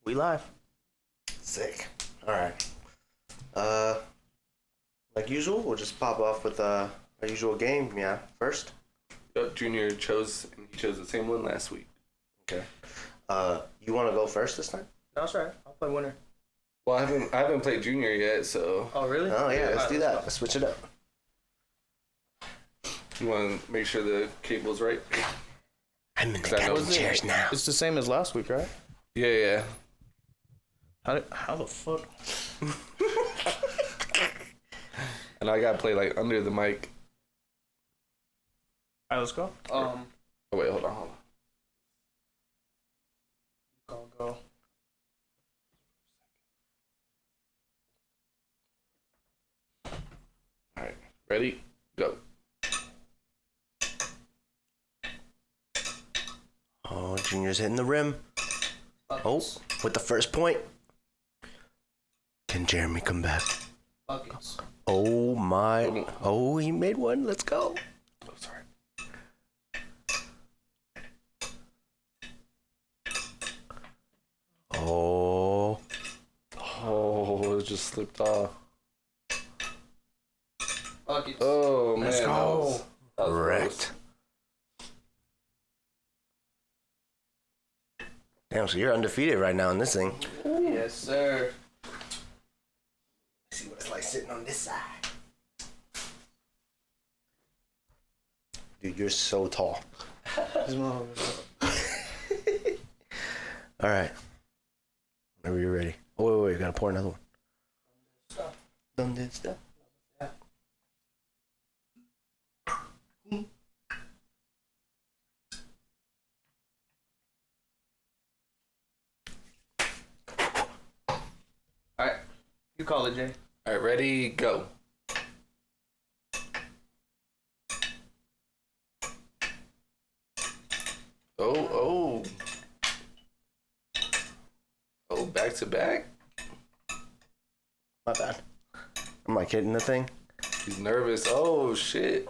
We live. Sick. All right. Like usual, we'll just pop off with our usual game. Yeah, first. Junior chose the same one last week. Okay. You want to go first this time? No, that's right. I'll play winner. Well, I haven't played Junior yet, so. Oh, really? Oh yeah, let's do that. Let's switch it up. You want to make sure the cable's right? I'm in the 'Cause I know- captain chairs now. It's the same as last week, right? Yeah. How the fuck? And I gotta play like under the mic. All right, let's go. Oh wait, hold on. Go. All right, ready? Go. Oh, Junior's hitting the rim. Oh, with the first point. Can Jeremy come back? Buckets. Oh my. Oh, he made one. Let's go. Oh, sorry. Oh. Oh, it just slipped off. Buckets. Oh man, Let's go. that was Wrecked. Damn, so you're undefeated right now in this thing. Yes, sir. See what it's like sitting on this side. Dude, you're so tall. All right. Whenever you're ready. Oh, wait, gotta pour another one. Done this stuff. All right, you call it, Jay. All right, ready? Go. Oh, back to back. My bad. I'm like hitting the thing. He's nervous. Oh shit.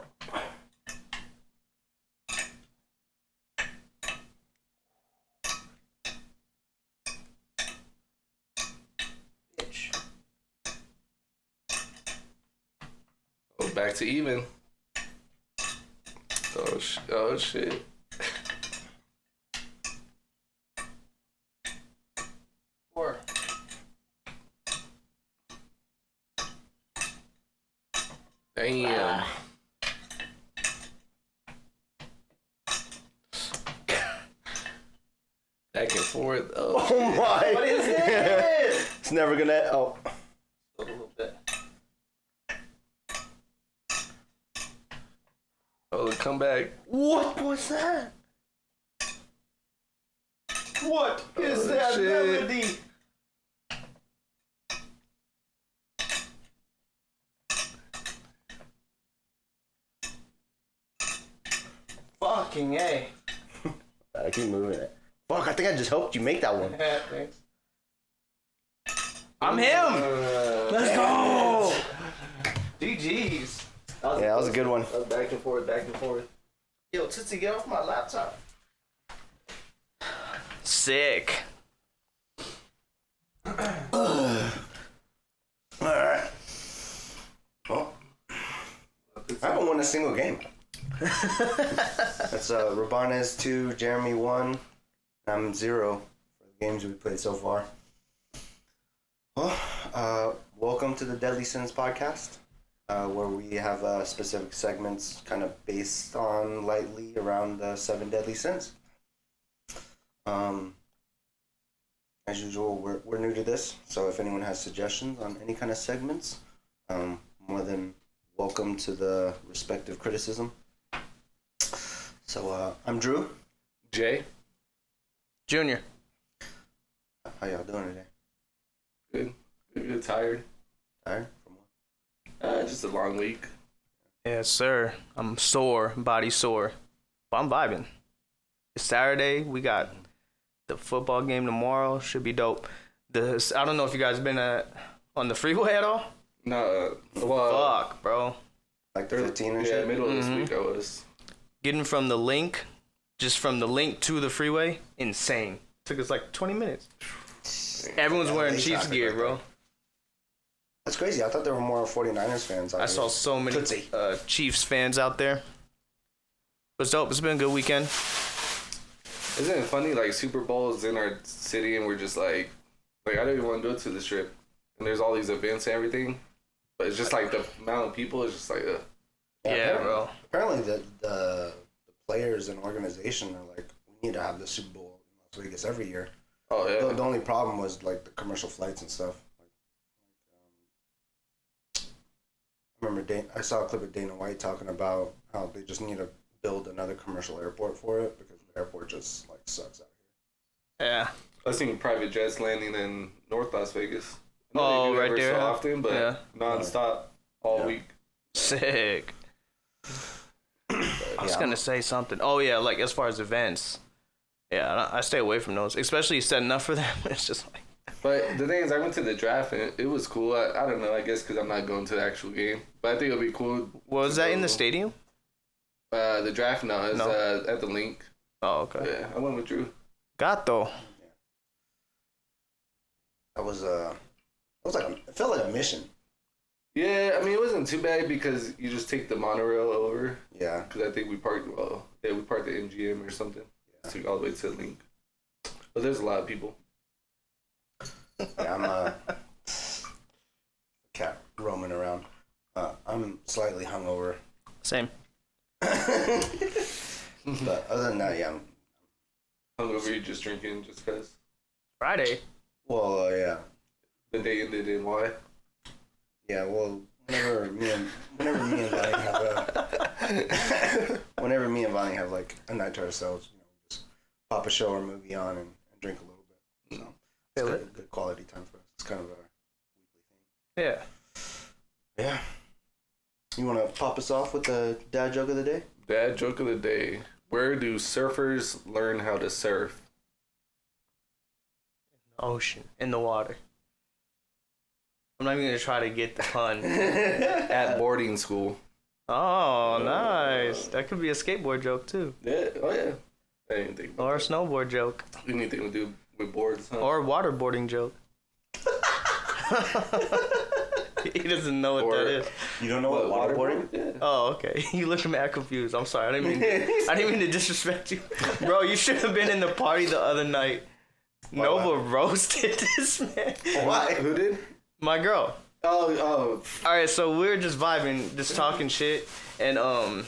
Bitch. Oh, back to even. Oh shit. Four. Damn. Back and forth. Oh, Oh my. What is it? It's never gonna. Oh. A little bit. oh, the comeback. What was that? What is Oh, that shit. melody? Fucking A. I keep moving it. Fuck, I think I just helped you make that one. Yeah, thanks. I'm him! Let's go! GG's. Yeah, that was a good one. Back and forth, back and forth. Yo, Tootsie, get off my laptop. Sick. Alright. Well, I haven't won a single game. That's Rabanez 2, Jeremy 1. I'm 0 for the games we played so far. Well, welcome to the DeadlySins podcast, where we have specific segments kind of based on lightly around the 7 deadly sins. As usual, we're new to this, so if anyone has suggestions on any kind of segments, more than welcome to the respective criticism. So I'm Drew. Jay. Junior. How y'all doing today? Good. Tired. Tired from what? Just a long week. Yes, sir. I'm sore, body sore. But I'm vibing. It's Saturday. We got the football game tomorrow. Should be dope. I don't know if you guys been on the freeway at all. No. Fuck, bro. Like the 15 and Yeah, shit? middle of this week I was. Getting from the link to the freeway, insane. Took us like 20 minutes. Everyone's wearing LA Chiefs traffic gear, right bro. there. That's crazy. I thought there were more 49ers fans out I here. saw so many Tootsie. Chiefs fans out there. It was dope. It's been a good weekend. Isn't it funny? Like Super Bowl is in our city, and we're just like I don't even want to go to the strip. And there's all these events and everything, but it's just like the amount of people is just like. Yeah, bro. Apparently, the players and organization are like, we need to have the Super Bowl in Las Vegas every year. Oh yeah. The only problem was like the commercial flights and stuff. I remember I saw a clip of Dana White talking about how they just need to build another commercial airport for it because the airport just like sucks out here. Yeah. I've seen private jets landing in North Las Vegas. I know Oh, they do right every there. so often, but Yeah. nonstop all week. Sick. I was gonna say something. Oh yeah, like as far as events. Yeah, I stay away from those, especially setting up for them. It's just like. But the thing is, I went to the draft and it was cool. I don't know. I guess because I'm not going to the actual game, but I think it'll be cool. Was that in the stadium? The draft, no, it's No. at the link. Oh, okay. Yeah, I went with Drew. Gato. That was it felt like a mission. Yeah, I mean it wasn't too bad because you just take the monorail over. Yeah. Because I think we parked at MGM or something. Yeah. Took all the way to the link. But there's a lot of people. Yeah, I'm a cat roaming around. I'm slightly hungover. Same. But other than that, yeah. Hungover, you just drinking just because? Friday. Well, yeah. The day ended in why? Yeah, well, whenever me and Vonnie have like a night to ourselves, we just pop a show or movie on and drink a little bit. So it's good quality time for us. It's kind of a weekly thing. Yeah. Yeah. You want to pop us off with the dad joke of the day? Dad joke of the day. Where do surfers learn how to surf? Ocean. In the water. I'm not even gonna try to get the pun. At boarding school. Oh, nice. That could be a skateboard joke too. Yeah, oh yeah. I didn't think Or a snowboard joke. anything to do with boards, huh? Or a waterboarding joke. He doesn't know what that is. You don't know what waterboarding? Yeah. Oh, okay. You look mad confused. I'm sorry. I didn't mean to disrespect you. Bro, you should have been in the party the other night. Nova roasted this man. Why? Who did? My girl. Oh. Alright, so we were just vibing, just talking shit, and I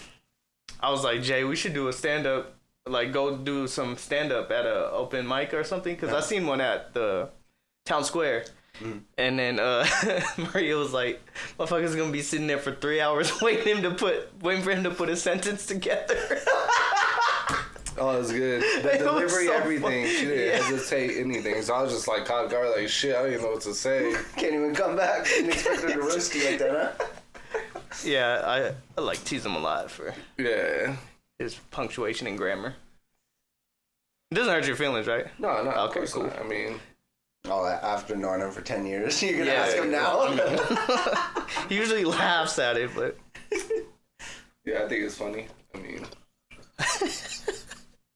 was like, Jay, we should do a stand-up, like go do some stand-up at a open mic or something, because I seen one at the Town Square. And then Maria was like, motherfucker's gonna be sitting there for 3 hours waiting for him to put a sentence together. Oh, it was good. The It was delivery, so everything. funny. She didn't hesitate anything. So I was just like caught guard, like shit. I don't even know what to say. Can't even come back. Didn't expect her to roast you like that, huh? Yeah, I like tease him a lot for Yeah. his punctuation and grammar. It doesn't hurt your feelings, right? No, of Okay, course cool. not. I mean, All that after knowing him for 10 years, you're gonna ask him now. He usually laughs at it, but yeah, I think it's funny. I mean,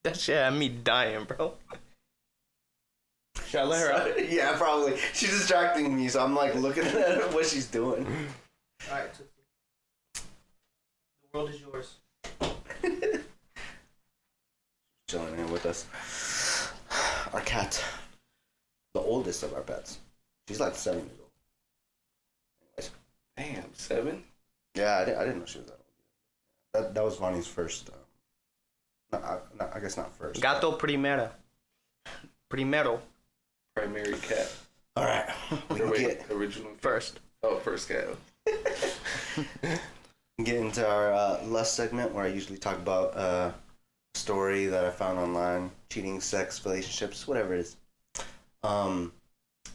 that shit had me dying, bro. Should I let her out? Yeah, probably. She's distracting me, so I'm like looking at what she's doing. Alright, the world is yours. Chilling here with us. Our cat. The oldest of our pets. She's like 7 years old. Anyways. damn, 7? Yeah, I didn't know she was that old. That was Vonnie's first. I guess not first. Gato primero. Primary cat. All right. We Or can wait, original cat. First. Oh, first cat. get into our lust segment where I usually talk about a story that I found online, cheating, sex, relationships, whatever it is.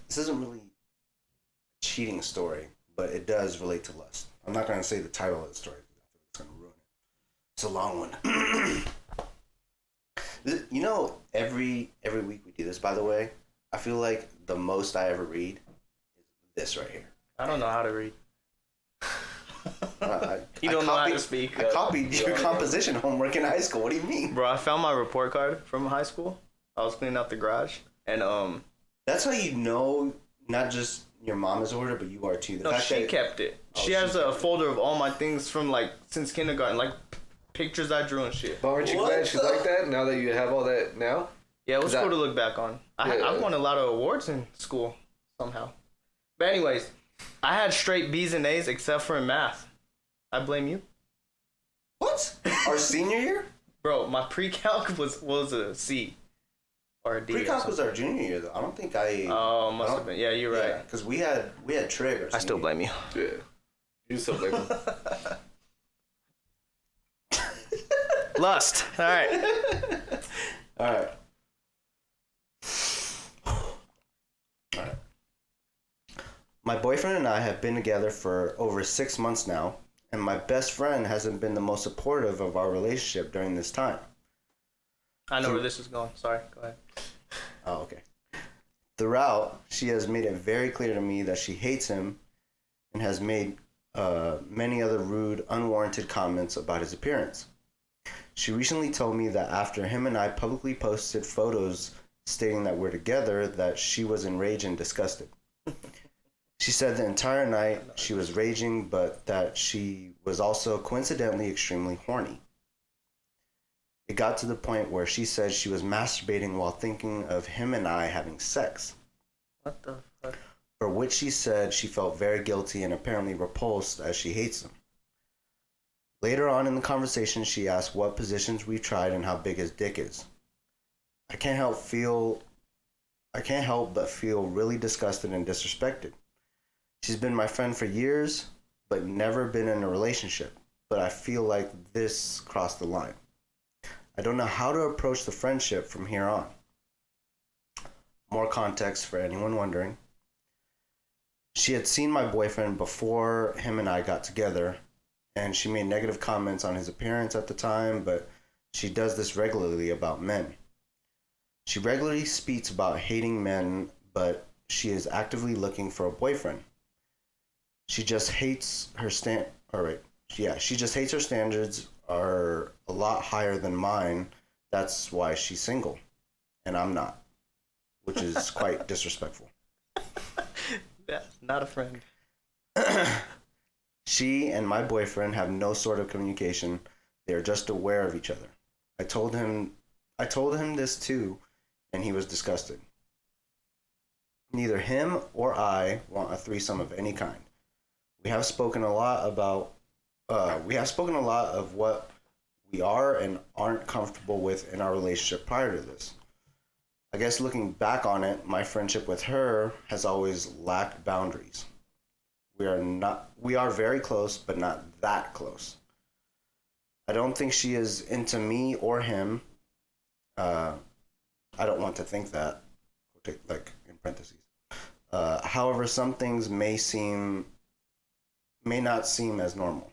This isn't really a cheating story, but it does relate to lust. I'm not going to say the title of the story because I feel like it's going to ruin it. It's a long one. You know, every week we do this, by the way. I feel like the most I ever read is this right here. I don't know how to read. You don't know how to speak. I copied your composition homework in high school. What do you mean? Bro, I found my report card from high school. I was cleaning out the garage, and That's how you know not just your mom is a hoarder, but you are too. No, she kept it. She has a folder of all my things from like since kindergarten, like pictures I drew and shit. But aren't you glad she's like that now that you have all that now? Yeah, it was cool to look back on. I won a lot of awards in school somehow. But anyways, I had straight B's and A's except for in math. I blame you. What? Our senior year? Bro, my pre-calc was a C or a D. Pre-calc was our junior year though. I don't think I. Oh, must have been. Yeah, you're right. Because we had trig. I still blame you. Yeah, you still blame him. Lust. All right. All right. My boyfriend and I have been together for over 6 months now, and my best friend hasn't been the most supportive of our relationship during this time. I know where this is going. Sorry, go ahead. Oh, okay. Throughout, she has made it very clear to me that she hates him and has made many other rude, unwarranted comments about his appearance. She recently told me that after him and I publicly posted photos stating that we're together, that she was enraged and disgusted. She said the entire night she was raging, but that she was also coincidentally extremely horny. It got to the point where she said she was masturbating while thinking of him and I having sex. What the fuck? For which she said she felt very guilty and apparently repulsed as she hates him. Later on in the conversation, she asked what positions we've tried and how big his dick is. I can't help but feel really disgusted and disrespected. She's been my friend for years, but never been in a relationship. But I feel like this crossed the line. I don't know how to approach the friendship from here on. More context for anyone wondering. She had seen my boyfriend before him and I got together, and she made negative comments on his appearance at the time, but she does this regularly about men. She regularly speaks about hating men, but she is actively looking for a boyfriend. She just hates her she just hates her standards are a lot higher than mine. That's why she's single, and I'm not, which is quite disrespectful. Yeah, not a friend. She and my boyfriend have no sort of communication. They are just aware of each other. I told him this too, and he was disgusted. Neither him or I want a threesome of any kind. We have spoken a lot of what we are and aren't comfortable with in our relationship prior to this. I guess looking back on it, my friendship with her has always lacked boundaries. We are very close, but not that close. I don't think she is into me or him. I don't want to think that, like in parentheses. However, some things may not seem as normal.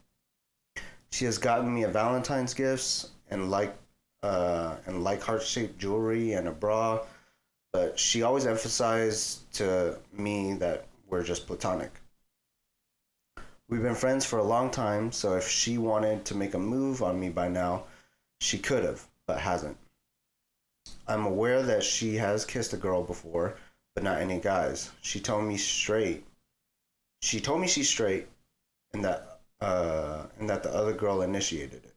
She has gotten me a Valentine's gifts and like heart-shaped jewelry and a bra, but she always emphasized to me that we're just platonic. We've been friends for a long time, so if she wanted to make a move on me by now, she could have, but hasn't. I'm aware that she has kissed a girl before, but not any guys. She told me she's straight, and that the other girl initiated it.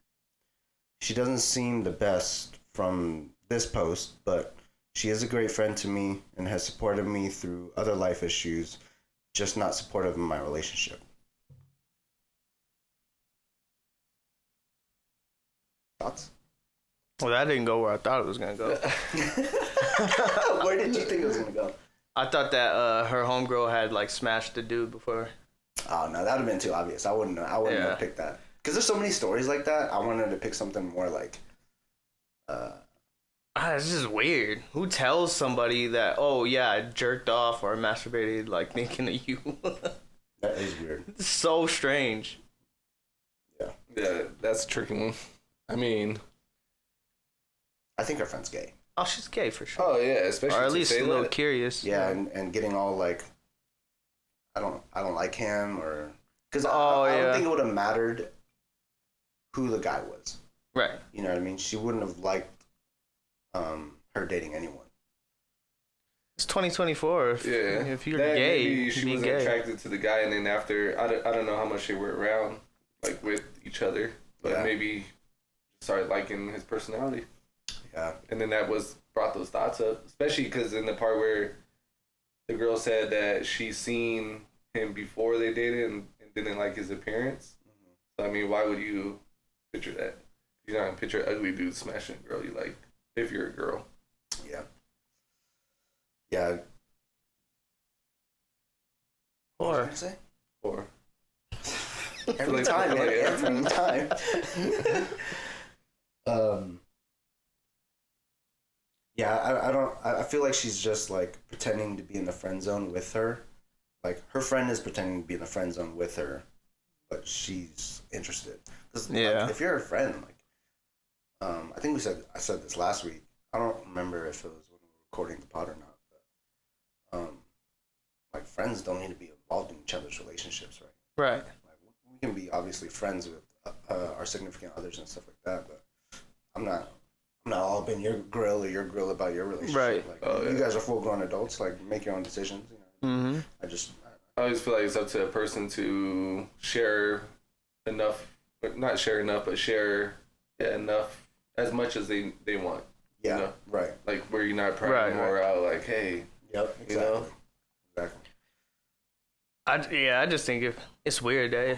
She doesn't seem the best from this post, but she is a great friend to me and has supported me through other life issues, just not supportive in my relationship. Thoughts? Well, that didn't go where I thought it was gonna go. Where did you think it was gonna go? I thought that her homegirl had like smashed the dude before. Oh no, that would have been too obvious. I wouldn't have picked that. Because there's so many stories like that. I wanted to pick something more like. It's just weird. Who tells somebody that? Oh yeah, I jerked off or masturbated like thinking of you. That is weird. It's so strange. Yeah, that's a tricky one. I mean, I think her friend's gay. Oh, she's gay for sure. Oh yeah, especially or at least a little that. curious. Yeah, and getting all like, I don't like him, or because I don't think it would have mattered who the guy was. Right. You know what I mean? She wouldn't have liked her dating anyone. It's 2024. If you're then gay, maybe she be wasn't gay. attracted to the guy, and then after I don't know how much they were around, like with each other, but maybe started liking his personality. Yeah. And then that brought those thoughts up, especially because in the part where the girl said that she seen him before they dated and didn't like his appearance. So I mean, why would you picture that? You're not gonna picture an ugly dude smashing a girl you like if you're a girl. Yeah. Yeah. What was I gonna say? Or Every time, man. Every time. Yeah, I feel like she's just like pretending to be in the friend zone with her. Like her friend is pretending to be in the friend zone with her, but she's interested. Cause like, if you're a friend, like, I think I said this last week. I don't remember if it was when we were recording the pod or not, but like friends don't need to be involved in each other's relationships, right? Right. Like we can be obviously friends with our significant others and stuff like that, but I'm not all up in your grill or your grill about your relationship. Right. Like you guys are full grown adults. Like make your own decisions. You know. Mm-hmm. I always feel like it's up to a person to share enough, not share enough, but share enough as much as they want. Yeah. You know? Right. Like where you're not prying more out. Like, hey. Yep. Exactly. You know? Exactly. I just think it's weird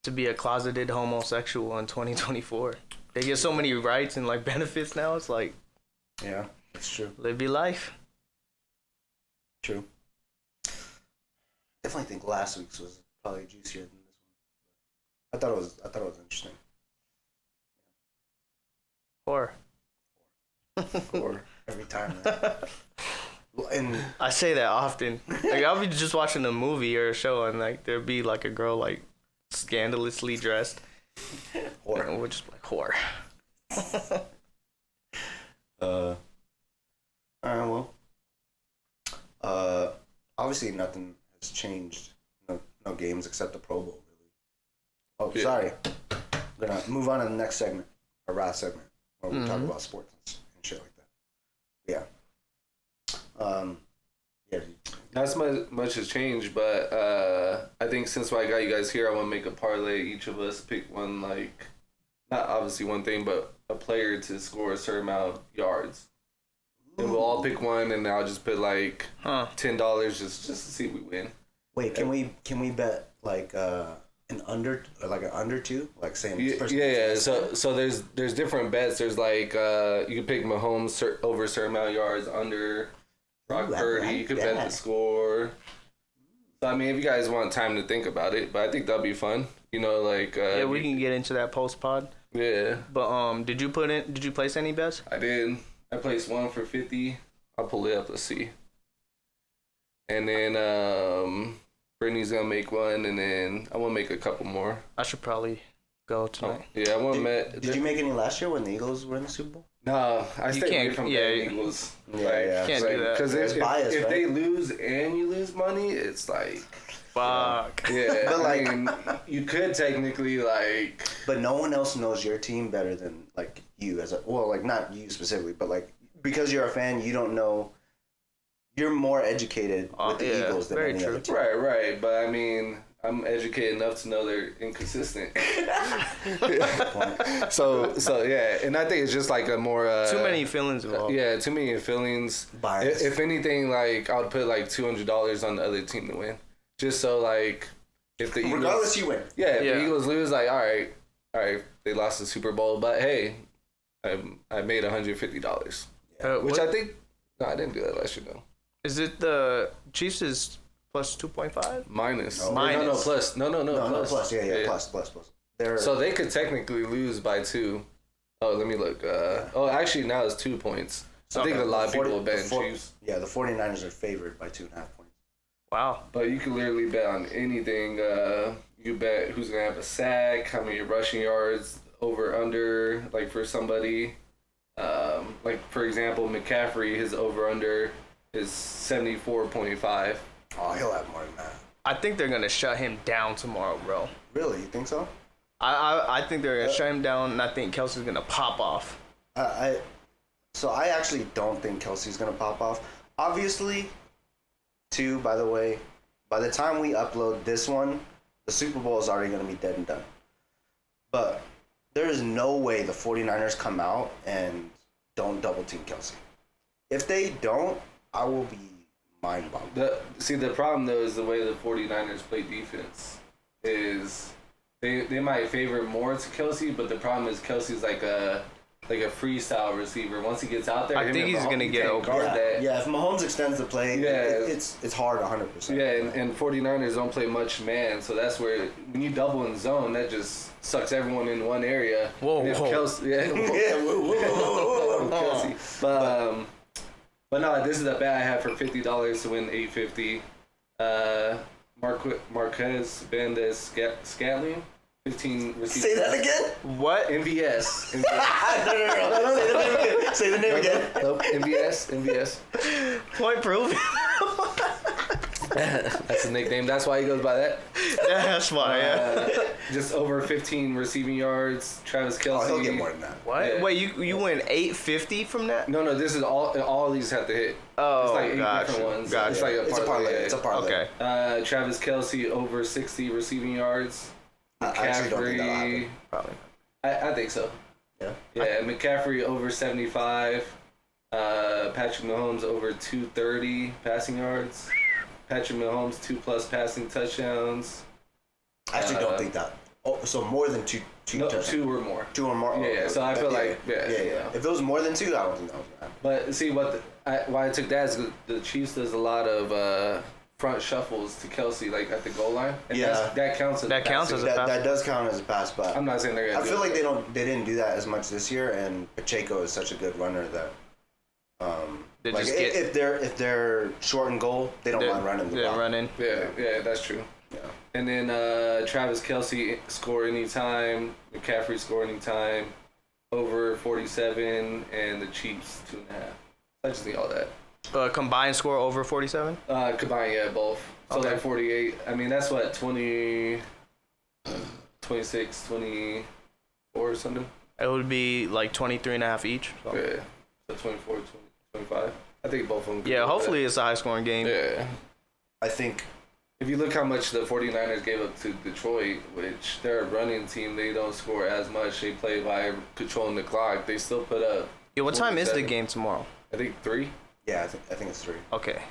to be a closeted homosexual in 2024. They get so many rights and like benefits now. It's like, yeah, that's true. Live your life. True. Definitely think last week's was probably juicier than this one. I thought it was interesting. Or every time. Man. And I say that often. Like I'll be just watching a movie or a show and like there'd be like a girl like scandalously dressed. Whore. And we're just like whore. Well. Obviously nothing has changed. No games except the Pro Bowl, really. Oh, sorry. I'm gonna move on to the next segment, our last segment, where we talk about sports and shit like that. Yeah. Yeah. Not so much has changed, but I think since I got you guys here, I want to make a parlay. Each of us pick one, like, not obviously one thing, but a player to score a certain amount of yards. And we'll all pick one, and I'll just put like $10 just to see if we win. Wait, can we bet like an under two, like saying this person? Yeah. So there's different bets. There's like you can pick Mahomes over a certain amount of yards, under Brock Purdy. You could bet the score. So I mean, if you guys want time to think about it, but I think that'll be fun. You know, like yeah, we can get into that post pod. Yeah. But did you place any bets? I did. I placed one for 50. I'll pull it up. Let's see. And then Brittany's gonna make one, and then I want to make a couple more. I should probably go tonight. Yeah, I want to. Did you make any last year when the Eagles were in the Super Bowl? No, I stayed away from the Eagles. Yeah. Can't do that. Because if right? they lose and you lose money, it's like fuck. Yeah, but like, I mean, you could technically like. But no one else knows your team better than like you like not you specifically, but like because you're a fan, you don't know. You're more educated with the Eagles than any other team. Right. But I mean, I'm educated enough to know they're inconsistent. So yeah, and I think it's just like a more too many feelings involved. Yeah, too many feelings. Bias. If anything, like I would put like $200 on the other team to win, just so like if the Eagles, regardless you win. Yeah, if the Eagles lose, like all right, they lost the Super Bowl, but hey, I made $150, which I think I didn't do that last year though. Is it the Chiefs is plus 2.5? Minus. No. Minus. No, plus. No, plus. Yeah. Plus. So they could technically lose by 2. Oh, let me look. Oh, actually, now it's 2 points. So I think a lot of people will bet Chiefs. Yeah, the 49ers are favored by 2.5 points. Wow. But you can literally bet on anything. You bet who's going to have a sack, how many rushing yards, over, under, like for somebody. Like, for example, McCaffrey, his over-under is 74.5. Oh, he'll have more than that. I think they're going to shut him down tomorrow, bro. Really? You think so? I think they're going to shut him down, and I think Kelsey's going to pop off. So I actually don't think Kelsey's going to pop off. obviously, too, by the way, by the time we upload this one, the Super Bowl is already going to be dead and done. But there is no way the 49ers come out and don't double team Kelsey. If they don't, I will be mind boggled. The problem, though, is the way the 49ers play defense. Is they might favor more to Kelsey, but the problem is Kelsey's like a freestyle receiver. Once he gets out there, I think he's gonna get open. Yeah, if Mahomes extends the play, it's hard 100%. Yeah, and 49ers don't play much man, so that's where when you double in zone, that just sucks everyone in one area. Whoa. Kelsey, Kelsey. But no, this is a bet I have for $50 to win $850. Marquez Scantling, 15 receivers. Say that again? What? MVS. No. Say the name again. Nope. MVS. Point proven. That's a nickname. That's why he goes by that. Yeah, that's why, yeah. Just over 15 receiving yards. Travis Kelce. Oh, he'll get more than that. What? Yeah. Wait, you win $850 from that? No, this is all of these have to hit. Oh, it's like 8 different ones. Gotcha. It's like It's a parlay. It's a parlay. Okay. Travis Kelce over 60 receiving yards. I actually don't think that'll happen. Probably. I think so. Yeah. Yeah, McCaffrey over 75. Patrick Mahomes over 230 passing yards. Patrick Mahomes 2+ passing touchdowns. I actually don't think that. Oh, so more than two touchdowns. 2 or more. 2 or more. Yeah, so I feel like yeah. If it was more than 2, I don't think that was bad. But see why I took that is the Chiefs does a lot of front shuffles to Kelsey like at the goal line. And that counts as That counts as a pass. That does count as a pass, but I'm not saying they're gonna I feel like they didn't do that as much this year, and Pacheco is such a good runner that They like just get, if they're short and goal, they don't mind running the ball. running. Yeah, that's true. Yeah. And then Travis Kelce score anytime, McCaffrey score anytime, over 47, and the Chiefs 2.5. I just need all that. Combined score over 47? Combined, yeah, both. So Okay. like 48. I mean, that's what, 20, 26, 24 or something? It would be like 23.5 each. So. Yeah. So 24, 20, 25. I think both of them. Yeah, hopefully it's a high-scoring game. Yeah. I think If you look how much the 49ers gave up to Detroit, which they're a running team, they don't score as much. They play by controlling the clock. They still put up. Yeah, what time is the 47. game tomorrow? I think 3. I think it's 3. Okay.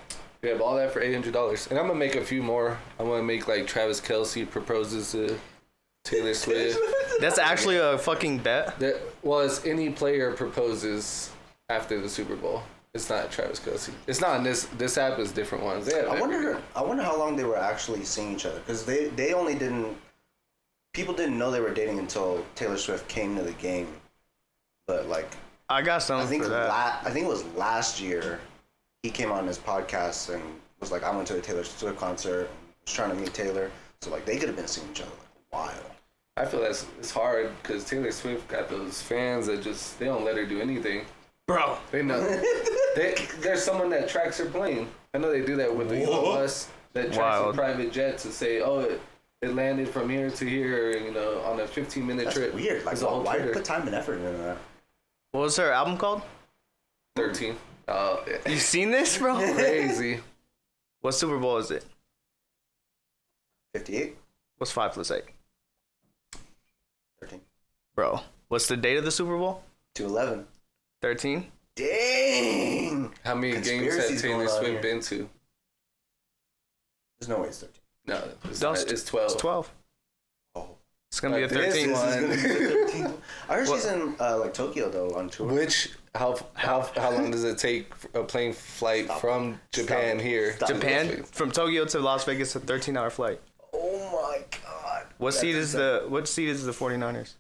We have all that for $800. And I'm going to make a few more. I'm going to make like Travis Kelce proposes to Taylor Swift. That's actually a fucking bet. That was any player proposes after the Super Bowl. It's not Travis Kelce. It's not in this app is different ones. They have I wonder how long they were actually seeing each other, because they only people didn't know they were dating until Taylor Swift came to the game. But like I got something for that. I think it was last year he came on his podcast and was like, I went to a Taylor Swift concert and was trying to meet Taylor. So like they could have been seeing each other like a while. I feel it's hard because Taylor Swift got those fans that just they don't let her do anything. Bro. They know. There's someone that tracks her plane. I know they do that with the Elon Musk that tracks a private jet to say, oh, it landed from here to here, on a 15-minute That's trip. weird. Like, why put time and effort into that? What was her album called? 13. You seen this, bro? Crazy. What Super Bowl is it? 58? What's 5 plus 8? 13. Bro, what's the date of the Super Bowl? 211. 13? Dang! How many games Conspiracies has Taylor going on Swift here. been to? There's no way it's 13. No, it's 12. It's 12. Oh. It's going to be a This 13 is one. gonna be 13. I heard she's in like Tokyo though on tour. Which how long does it take a plane flight from Japan here? Japan, from Tokyo to Las Vegas, a 13-hour flight. Oh my god. What seed is the 49ers?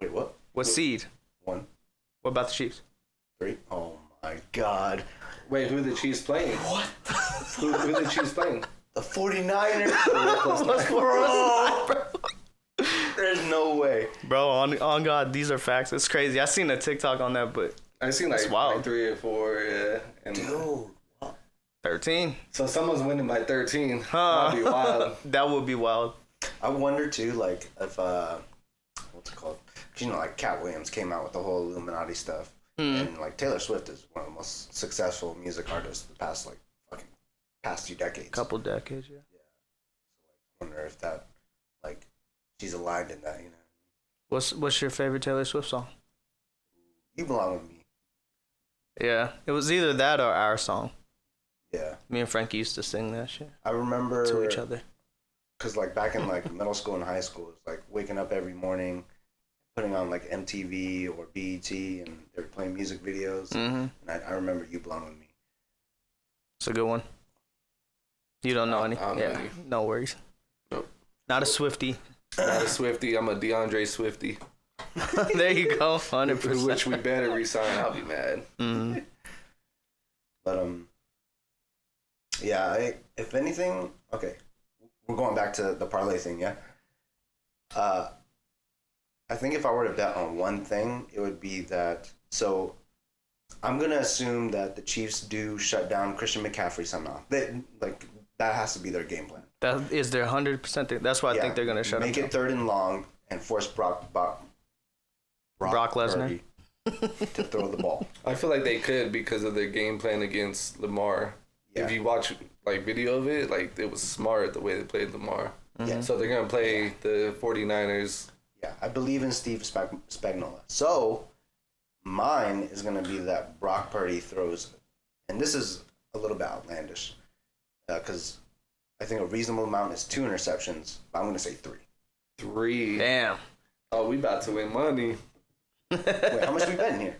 Wait, what? What seed? 1, What about the Chiefs? 3. Oh my god. Wait, who are the Chiefs playing? What? Who are the Chiefs playing? The 49ers. Bro. There's no way. Bro, on God, these are facts. It's crazy. I seen a TikTok on that, but I've seen It's wild. like 3 or 4, yeah. And Dude. 13. so someone's winning by 13. Huh. That'd be wild. That would be wild. I wonder too, like, if what's it called? 'Cause, like Cat Williams came out with the whole Illuminati stuff, And like Taylor Swift is one of the most successful music artists the past past 2 decades. Couple decades, yeah. I wonder if that she's aligned in that, What's your favorite Taylor Swift song? You Belong With Me. Yeah, it was either that or Our Song. Yeah. Me and Frankie used to sing that shit I remember to each other. Because back in middle school and high school, it was waking up every morning, putting on MTV or BET, and they were playing music videos. Mm-hmm. And I remember You Belong With Me. It's a good one. You don't know any? I don't know any. No worries. Nope. Not a Swiftie. Not a Swiftie. I'm a DeAndre Swiftie. There you go. 100%. Which we better resign. I'll be mad. Mm-hmm. But yeah. If anything, okay, we're going back to the parlay thing. Yeah. I think if I were to bet on one thing, it would be that. So, I'm gonna assume that the Chiefs do shut down Christian McCaffrey somehow. That has to be their game plan. That is their 100% thing. That's why I think they're gonna shut him Make it down. 3rd and long and force Brock Lesnar to throw the ball. I feel like they could because of their game plan against Lamar. Yeah. If you watch video of it, it was smart the way they played Lamar. Yeah. So they're gonna play the 49ers. Yeah, I believe in Steve Spagnuolo. So mine is gonna be that Brock Purdy throws, and this is a little bit outlandish, because I think a reasonable amount is 2 interceptions. But I'm gonna say 3. 3. Damn. Oh, we about to win money. Wait, how much are we betting here?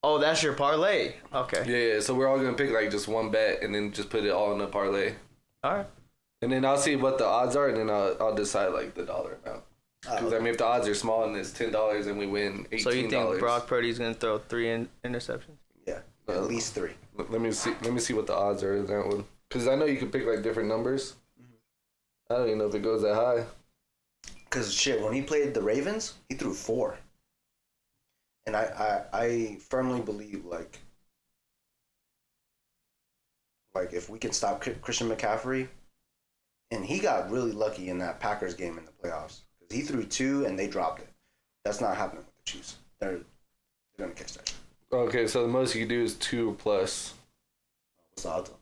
Oh, that's your parlay. Okay. Yeah. So we're all gonna pick just one bet and then just put it all in a parlay. All right. And then I'll see what the odds are, and then I'll decide the dollar amount. Because if the odds are small and it's $10 and we win $18. So you think Brock Purdy's gonna throw 3 interceptions? Yeah, at least 3. Let me see what the odds are in that one. Because I know you can pick different numbers. I don't even know if it goes that high. Because shit, when he played the Ravens, he threw 4. And I firmly believe if we can stop Christian McCaffrey, and he got really lucky in that Packers game in the playoffs. He threw 2 and they dropped it. That's not happening with the Chiefs. They're gonna catch that shit. Okay, so the most you can do is 2+. What's the odds on?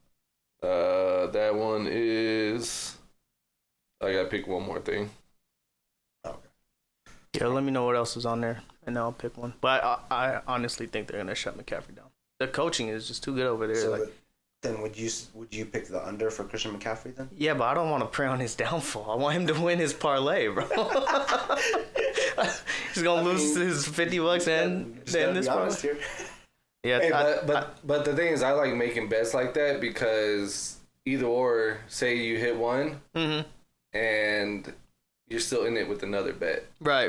That one is. I gotta pick one more thing. Oh, okay. Yeah, let me know what else is on there, and I'll pick one. But I honestly think they're gonna shut McCaffrey down. The coaching is just too good over there. So then would you pick the under for Christian McCaffrey then? Yeah, but I don't want to prey on his downfall. I want him to win his parlay, bro. He's gonna lose his $50 and then this parlay. here. Yeah, Hey, but the thing is, I like making bets like that because either or, say you hit one, and you're still in it with another bet. Right.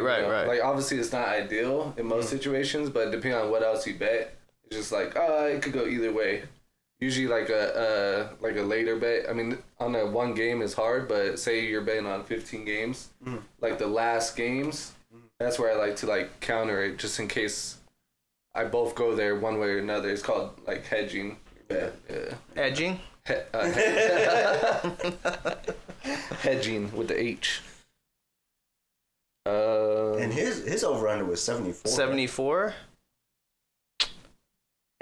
Obviously, it's not ideal in most situations, but depending on what else you bet, it's just it could go either way. Usually, a later bet. I mean, on a one game is hard, but say you're betting on 15 games, the last games, that's where I like to counter it just in case I both go there one way or another. It's called hedging. Yeah. Edging. Hedging with the H. And his over under was 74. 74.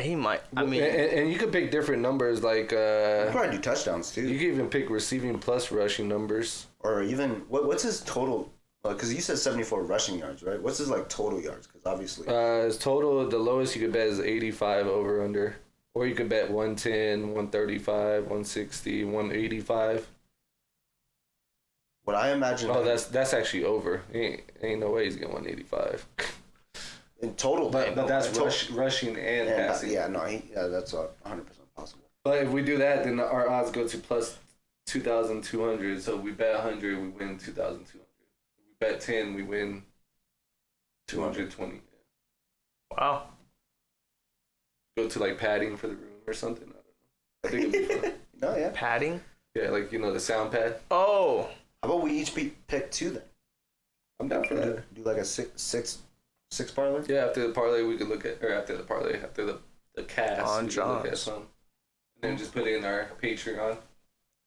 He might. I mean, and you could pick different numbers you probably do touchdowns too. You could even pick receiving plus rushing numbers, or even what's his total? Because you said 74 rushing yards, right? What's his total yards? Because obviously, his total, the lowest you could bet is 85 over under, or you could bet 110, 135, 160, 185. What I imagine. Oh, that's actually over. Ain't no way he's getting 185. In total, but that's rushing and passing. That's 100% possible. But if we do that, then our odds go to plus 2,200. So we bet 100, we win 2,200. We bet 10, we win 220. wow. Go to padding for the room or something. I think it'd be fun. No, yeah. Padding. Yeah, the sound pad. Oh. How about we each pick 2 then? I'm down for that. Do a six parlay? Yeah, after the parlay, we could look at, or after the cast, we could look at some. And then just put it in our Patreon.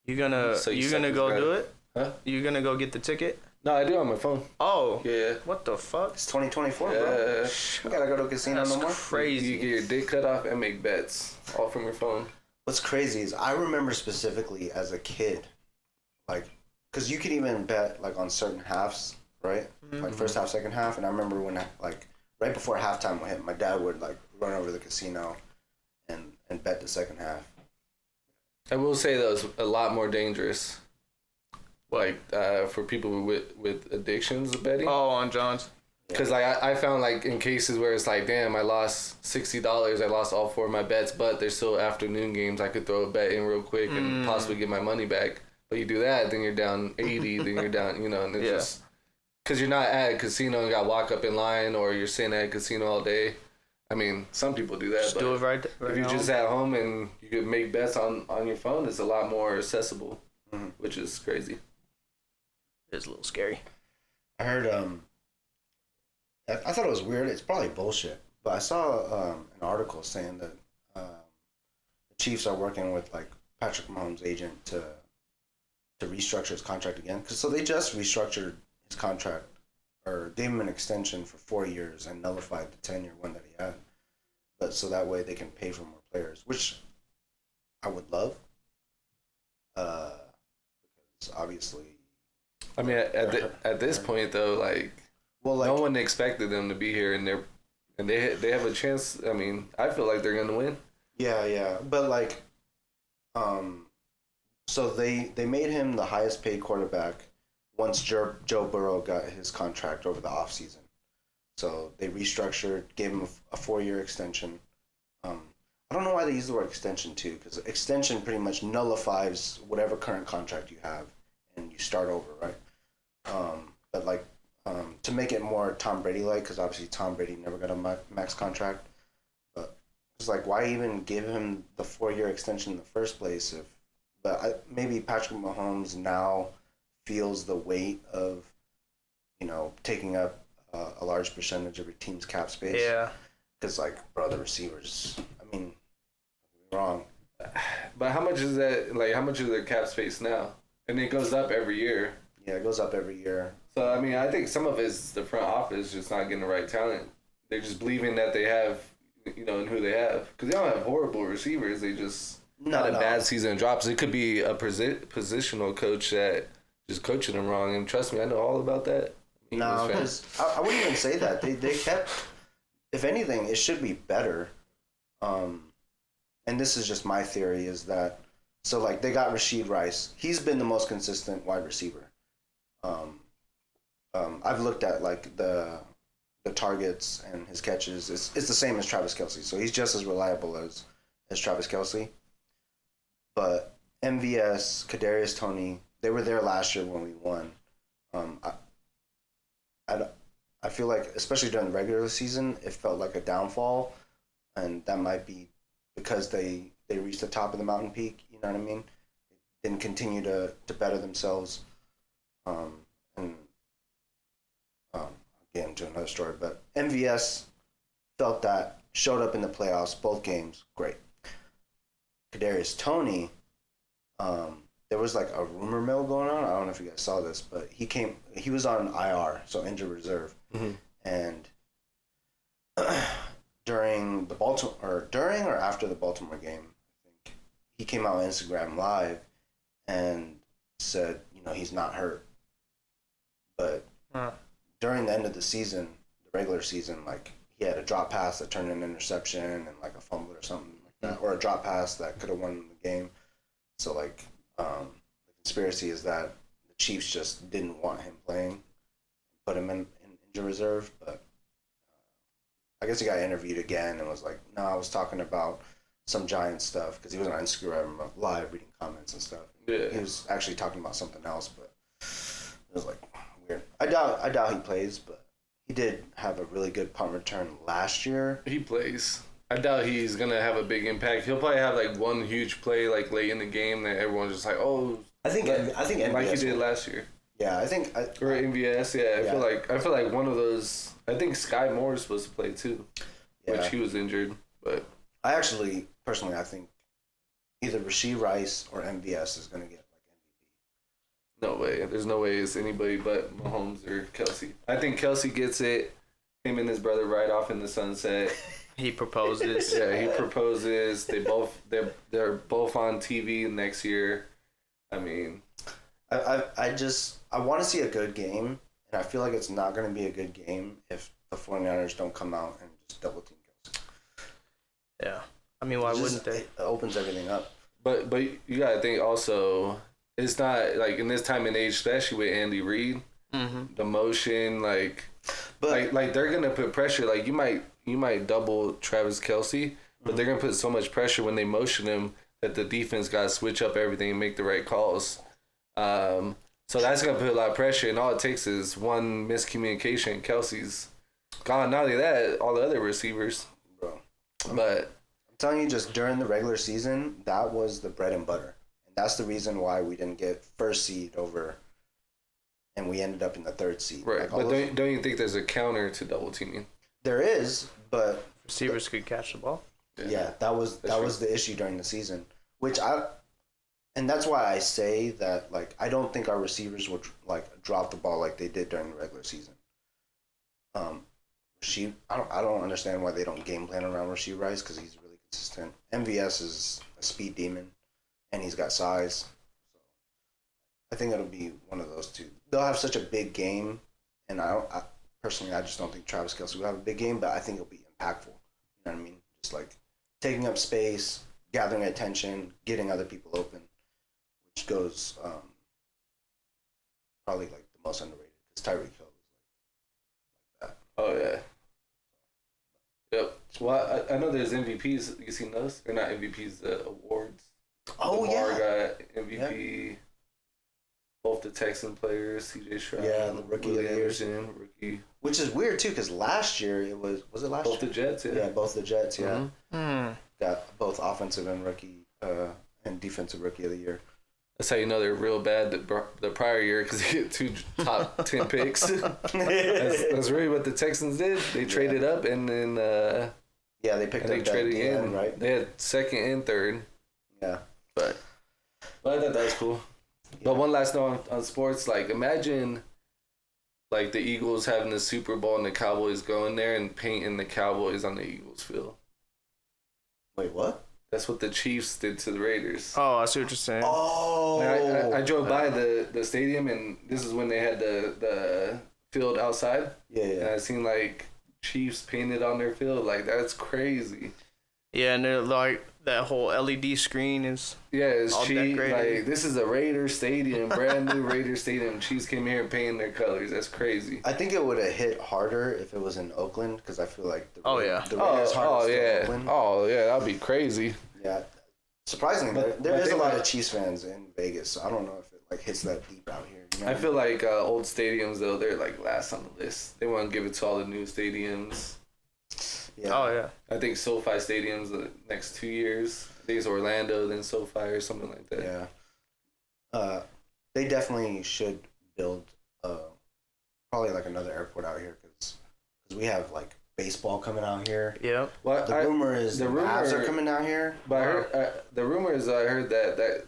You gonna go do it? Huh? You gonna go get the ticket? No, I do on my phone. Oh. Yeah. What the fuck? It's 2024, Yeah. bro. You gotta go to a casino That's no more. crazy. You get your dick cut off and make bets all from your phone. What's crazy is I remember specifically as a kid, like, because you could even bet like on certain halves, right? Like first half, second half, and I remember when like right before halftime would hit, my dad would like run over to the casino and bet the second half. I will say that was a lot more dangerous. Like for people with addictions of betting. Oh, on John's. Because like I found like in cases where it's like, damn, I lost $60, I lost all 4 of my bets, but there's still afternoon games. I could throw a bet in real quick and possibly get my money back. But you do that, then you're down 80, then you're down, you know, and it's just because you're not at a casino and got walk up in line, or you're sitting at a casino all day. I mean, some people do that. Just but do it right if you're home. just at home and you can make bets on your phone, it's a lot more accessible, which is crazy. It's a little scary. I heard I thought it was weird. It's probably bullshit, but I saw an article saying that the Chiefs are working with like Patrick Mahomes' agent to restructure his contract again. So they just restructured his contract, or gave him an extension for 4 years and nullified the 10-year one that he had. But so that way they can pay for more players, which I would love. Because obviously, I mean, at this point though, like, no one expected them to be here, and they have a chance. I mean, I feel like they're gonna win. Yeah, but like, so they made him the highest paid quarterback once Joe Burrow got his contract over the offseason. So they restructured, gave him a 4-year extension. I don't know why they use the word extension too, because extension pretty much nullifies whatever current contract you have, and you start over, right? But like, to make it more Tom Brady-like, because obviously Tom Brady never got a max contract. But it's like, why even give him the 4-year extension in the first place? Maybe Patrick Mahomes now feels the weight of, taking up a large percentage of your team's cap space. Yeah. Because, like, bro, the receivers, I mean, don't get me wrong. But how much is that? Like, how much is their cap space now? And it goes up every year. Yeah, it goes up every year. So, I mean, I think some of it's the front office just not getting the right talent. They're just believing that they have, and who they have. Because they don't have horrible receivers. They just had a bad season and drops. It could be a positional coach that just coaching them wrong. And trust me, I know all about that. No, because I wouldn't even say that. They kept, if anything, it should be better. And this is just my theory, is that, so like they got Rashid Rice. He's been the most consistent wide receiver. I've looked at like the targets and his catches. It's the same as Travis Kelce, so he's just as reliable as Travis Kelce. But MVS, Kadarius Toney, they were there last year when we won. I feel like, especially during the regular season, it felt like a downfall, and that might be because they reached the top of the mountain peak. You know what I mean? They didn't continue to better themselves. And get into another story, but MVS felt that, showed up in the playoffs, both games, great. Kadarius Toney, there was like a rumor mill going on. I don't know if you guys saw this, but he was on IR, so injured reserve. Mm-hmm. And during or after the Baltimore game, I think he came out on Instagram Live and said, he's not hurt. But during the end of the season, the regular season, like, he had a drop pass that turned into an interception and like a fumble or something like that, or a drop pass that could have won the game. So like, the conspiracy is that the Chiefs just didn't want him playing, put him in injured reserve. But I guess he got interviewed again and was like, no, I was talking about some Giant stuff, because he was on Instagram Live reading comments and stuff. Yeah. He was actually talking about something else, but it was like weird. I doubt he plays, but he did have a really good punt return last year. He plays. I doubt he's gonna have a big impact. He'll probably have like one huge play like late in the game that everyone's just like, oh. I think MVS like he did last year. Yeah, or MVS. Yeah, I feel like one of those. I think Sky Moore is supposed to play too, which he was injured. But I think either Rashid Rice or MVS is gonna get like MVP. No way. There's no way it's anybody but Mahomes or Kelsey. I think Kelsey gets it. Him and his brother ride off in the sunset. He proposes. Yeah, he proposes. They're both on TV next year. I mean, I want to see a good game, and I feel like it's not going to be a good game if the 49ers don't come out and just double team Kelsey. Yeah. I mean, why wouldn't they? It opens everything up. but you gotta think also, it's not like in this time and age, especially with Andy Reid, the motion, like they're gonna put pressure. Like you might double Travis Kelsey, but they're gonna put so much pressure when they motion him that the defense gotta switch up everything and make the right calls. So that's gonna put a lot of pressure, and all it takes is one miscommunication. Kelsey's gone. Not only that, all the other receivers, Bro. but. I'm telling you, just during the regular season, that was the bread and butter. And that's the reason why we didn't get first seed over, and we ended up in the third seed. Right, like but don't you think there's a counter to double teaming? There is, but Receivers could catch the ball. yeah, that was the issue during the season. And that's why I say that, like, I don't think our receivers would like drop the ball like they did during the regular season. I don't understand why they don't game plan around Rasheed Rice because he's really consistent. MVS is a speed demon, and he's got size. So I think it'll be one of those two. They'll have such a big game, and I personally just don't think Travis Kelsey will have a big game, but I think it'll be impactful. You know what I mean? Just like taking up space, gathering attention, getting other people open, which goes probably like the most underrated because Tyreek Hill is like that. Oh yeah. Yep. Well, I know there's MVPs. You seen those? They're not MVPs. The awards. Oh Lamar yeah. got MVP. Yep. Both the Texan players, C.J. Stroud. Yeah, the rookie of the year. Rookie. Which is weird too, because last year was it last both year? The Jets. Yeah. Yeah, both the Jets. Yeah. Mm-hmm. Got both offensive and rookie and defensive rookie of the year. That's how you know they're real bad the prior year because they get 2 top 10 picks. That's really what the Texans did. They traded up and then they picked up they traded again, right? They had second and third. Yeah, but I thought that was cool. Yeah. But one last note on sports, like imagine like the Eagles having the Super Bowl and the Cowboys going there and painting the Cowboys on the Eagles field. Wait, what? That's what the Chiefs did to the Raiders. Oh, I see what you're saying. Oh, I drove by the stadium, and this is when they had the field outside. Yeah. And I seen like Chiefs painted on their field. Like that's crazy. Yeah, and they're like that whole LED screen is it's all cheap. decorated. Like this is a Raiders stadium, brand new Raiders stadium. Chiefs came here and painted their colors. That's crazy. I think it would have hit harder if it was in Oakland because I feel like the Raiders Oakland. Oh yeah, that'd be crazy. Yeah, surprisingly, there is a lot of Chiefs fans in Vegas, so I don't know if it like hits that deep out here. You know I feel like old stadiums though, they're like last on the list. They want to give it to all the new stadiums. Yeah. Oh yeah. I think SoFi Stadium's the next 2 years. I think it's Orlando, then SoFi or something like that. Yeah. They definitely should build probably like another airport out here because we have like baseball coming out here. Yeah. Well, the rumor is the Mavs are coming out here. But I heard, the rumor is I heard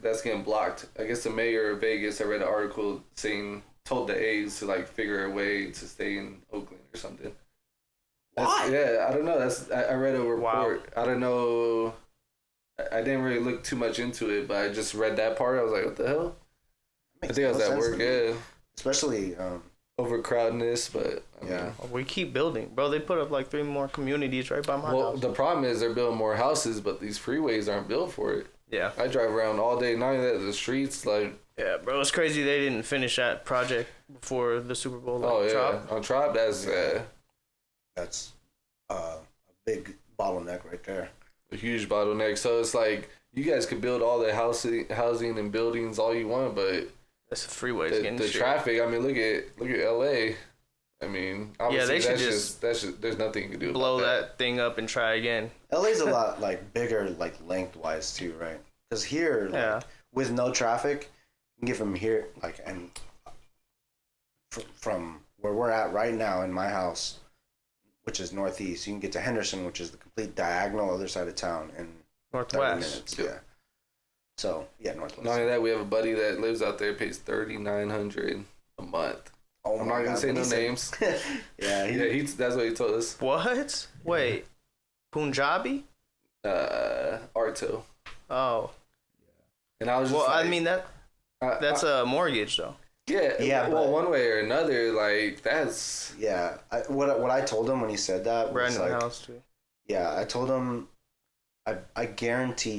that's getting blocked. I guess the mayor of Vegas, I read an article told the A's to like figure a way to stay in Oakland or something. Why? Yeah, I don't know. I read a report. Wow. I don't know. I didn't really look too much into it, but I just read that part. I was like, what the hell? I think I was at work, yeah. Especially overcrowdedness, but I mean, we keep building, bro. They put up like 3 more communities right by my house. The problem is they're building more houses, but these freeways aren't built for it. Yeah. I drive around all day. Not only that, the streets like. Yeah, bro. It's crazy they didn't finish that project before the Super Bowl. Like, Trop. On Trop, that's a big bottleneck right there. A huge bottleneck. So it's like you guys could build all the housing and buildings all you want, but that's the freeways getting the traffic. I mean, look at LA. I mean, obviously they should that's just there's nothing you can do. Blow about that thing up and try again. LA's a lot like bigger, like lengthwise too, right? Because here, like, with no traffic, you can get from here, like, and from where we're at right now in my house, which is northeast, you can get to Henderson, which is the complete diagonal other side of town in Northwest. 30 minutes. Yeah. So yeah, Northwest. Not only that, we have a buddy that lives out there, pays $3,900 a month. Oh I'm not gonna say no names. yeah, that's what he told us. What? Wait, Punjabi? Arto. Oh. And I was just I mean that's a mortgage though. Yeah, well, one way or another, like that's what I told him when he said that was brand new house too. Yeah, I told him, I guarantee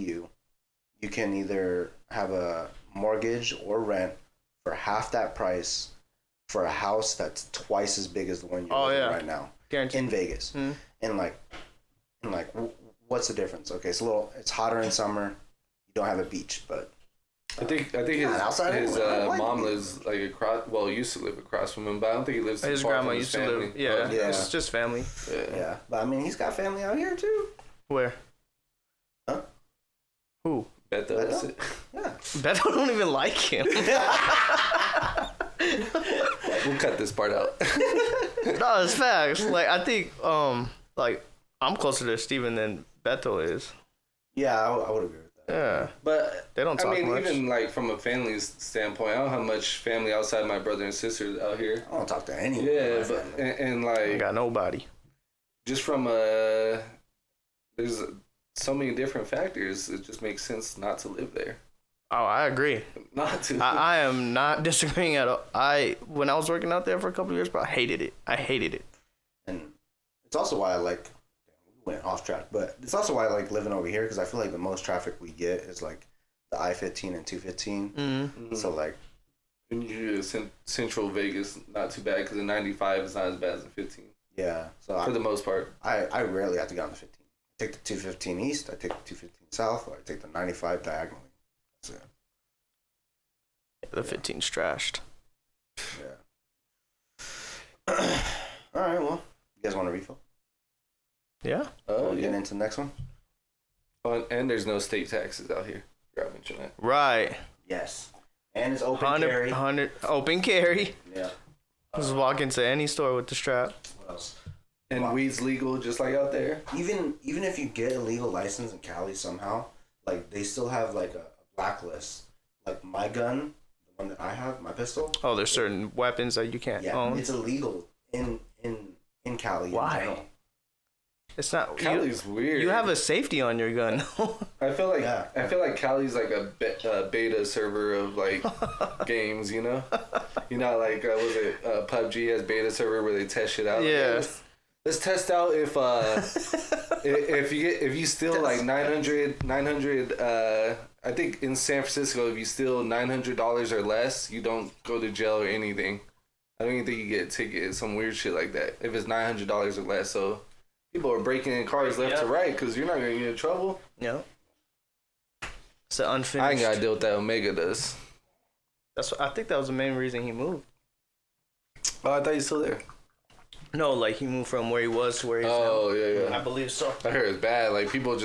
you can either have a mortgage or rent for half that price for a house that's twice as big as the one you're living right now. Guaranteed. In Vegas. Mm-hmm. And what's the difference? Okay, it's hotter in summer. You don't have a beach, but. I think his mom lives like across. Well, used to live across from him, but I don't think he lives. His grandma used to live. Yeah, it's just family. Yeah, but I mean, he's got family out here too. Where? Huh? Who? Beto. Yeah. Beto don't even like him. We'll cut this part out. No, it's facts. Like I think, like I'm closer to Steven than Beto is. Yeah, I would agree with that. Yeah, but they don't talk much. Even like from a family standpoint, I don't have much family outside my brother and sisters out here. I don't talk to anyone. Yeah, but and like I got nobody. Just from there's so many different factors. It just makes sense not to live there. Oh, I agree. Not to. I am not disagreeing at all. When I was working out there for a couple of years, but I hated it. And it's also why I like. Went off track, but it's also why I like living over here because I feel like the most traffic we get is like the I-15 and 215. Mm-hmm. So like, and usually Central Vegas not too bad because the 95 is not as bad as the 15. Yeah, so for the most part, I rarely have to get on the 15. I take the 215 east, I take the 215 south, or I take the 95 diagonally. That's it. Yeah, the 15's trashed. Yeah. All right, well, you guys want to refill? Yeah. Getting into the next one. And there's no state taxes out here. Forgot to mention that. Right. Yes. And it's open carry. 100 open carry. Yeah. Just walk into any store with the strap. What else? And weed's legal just like out there. Even if you get a legal license in Cali somehow, like they still have like a blacklist. Like my gun, the one that I have, my pistol. Oh, there's certain weapons that you can't own. It's illegal in Cali. Why? It's not. Cali's weird. You have a safety on your gun. I feel like Cali's like a beta server of like games. You know, like was it PUBG has beta server where they test shit out. Yeah. Like, let's test out if you steal like 900 I think in San Francisco if you steal $900 or less you don't go to jail or anything. I don't even think you get a ticket, some weird shit like that if it's $900 or less. So people are breaking in cars left to right because you're not gonna get in trouble. Yeah. It's an unfinished. I ain't gotta deal with that. Omega does. I think that was the main reason he moved. Oh, I thought he's still there. No, like he moved from where he was to where he's now. Oh, yeah. I believe so. I heard it's bad. Like people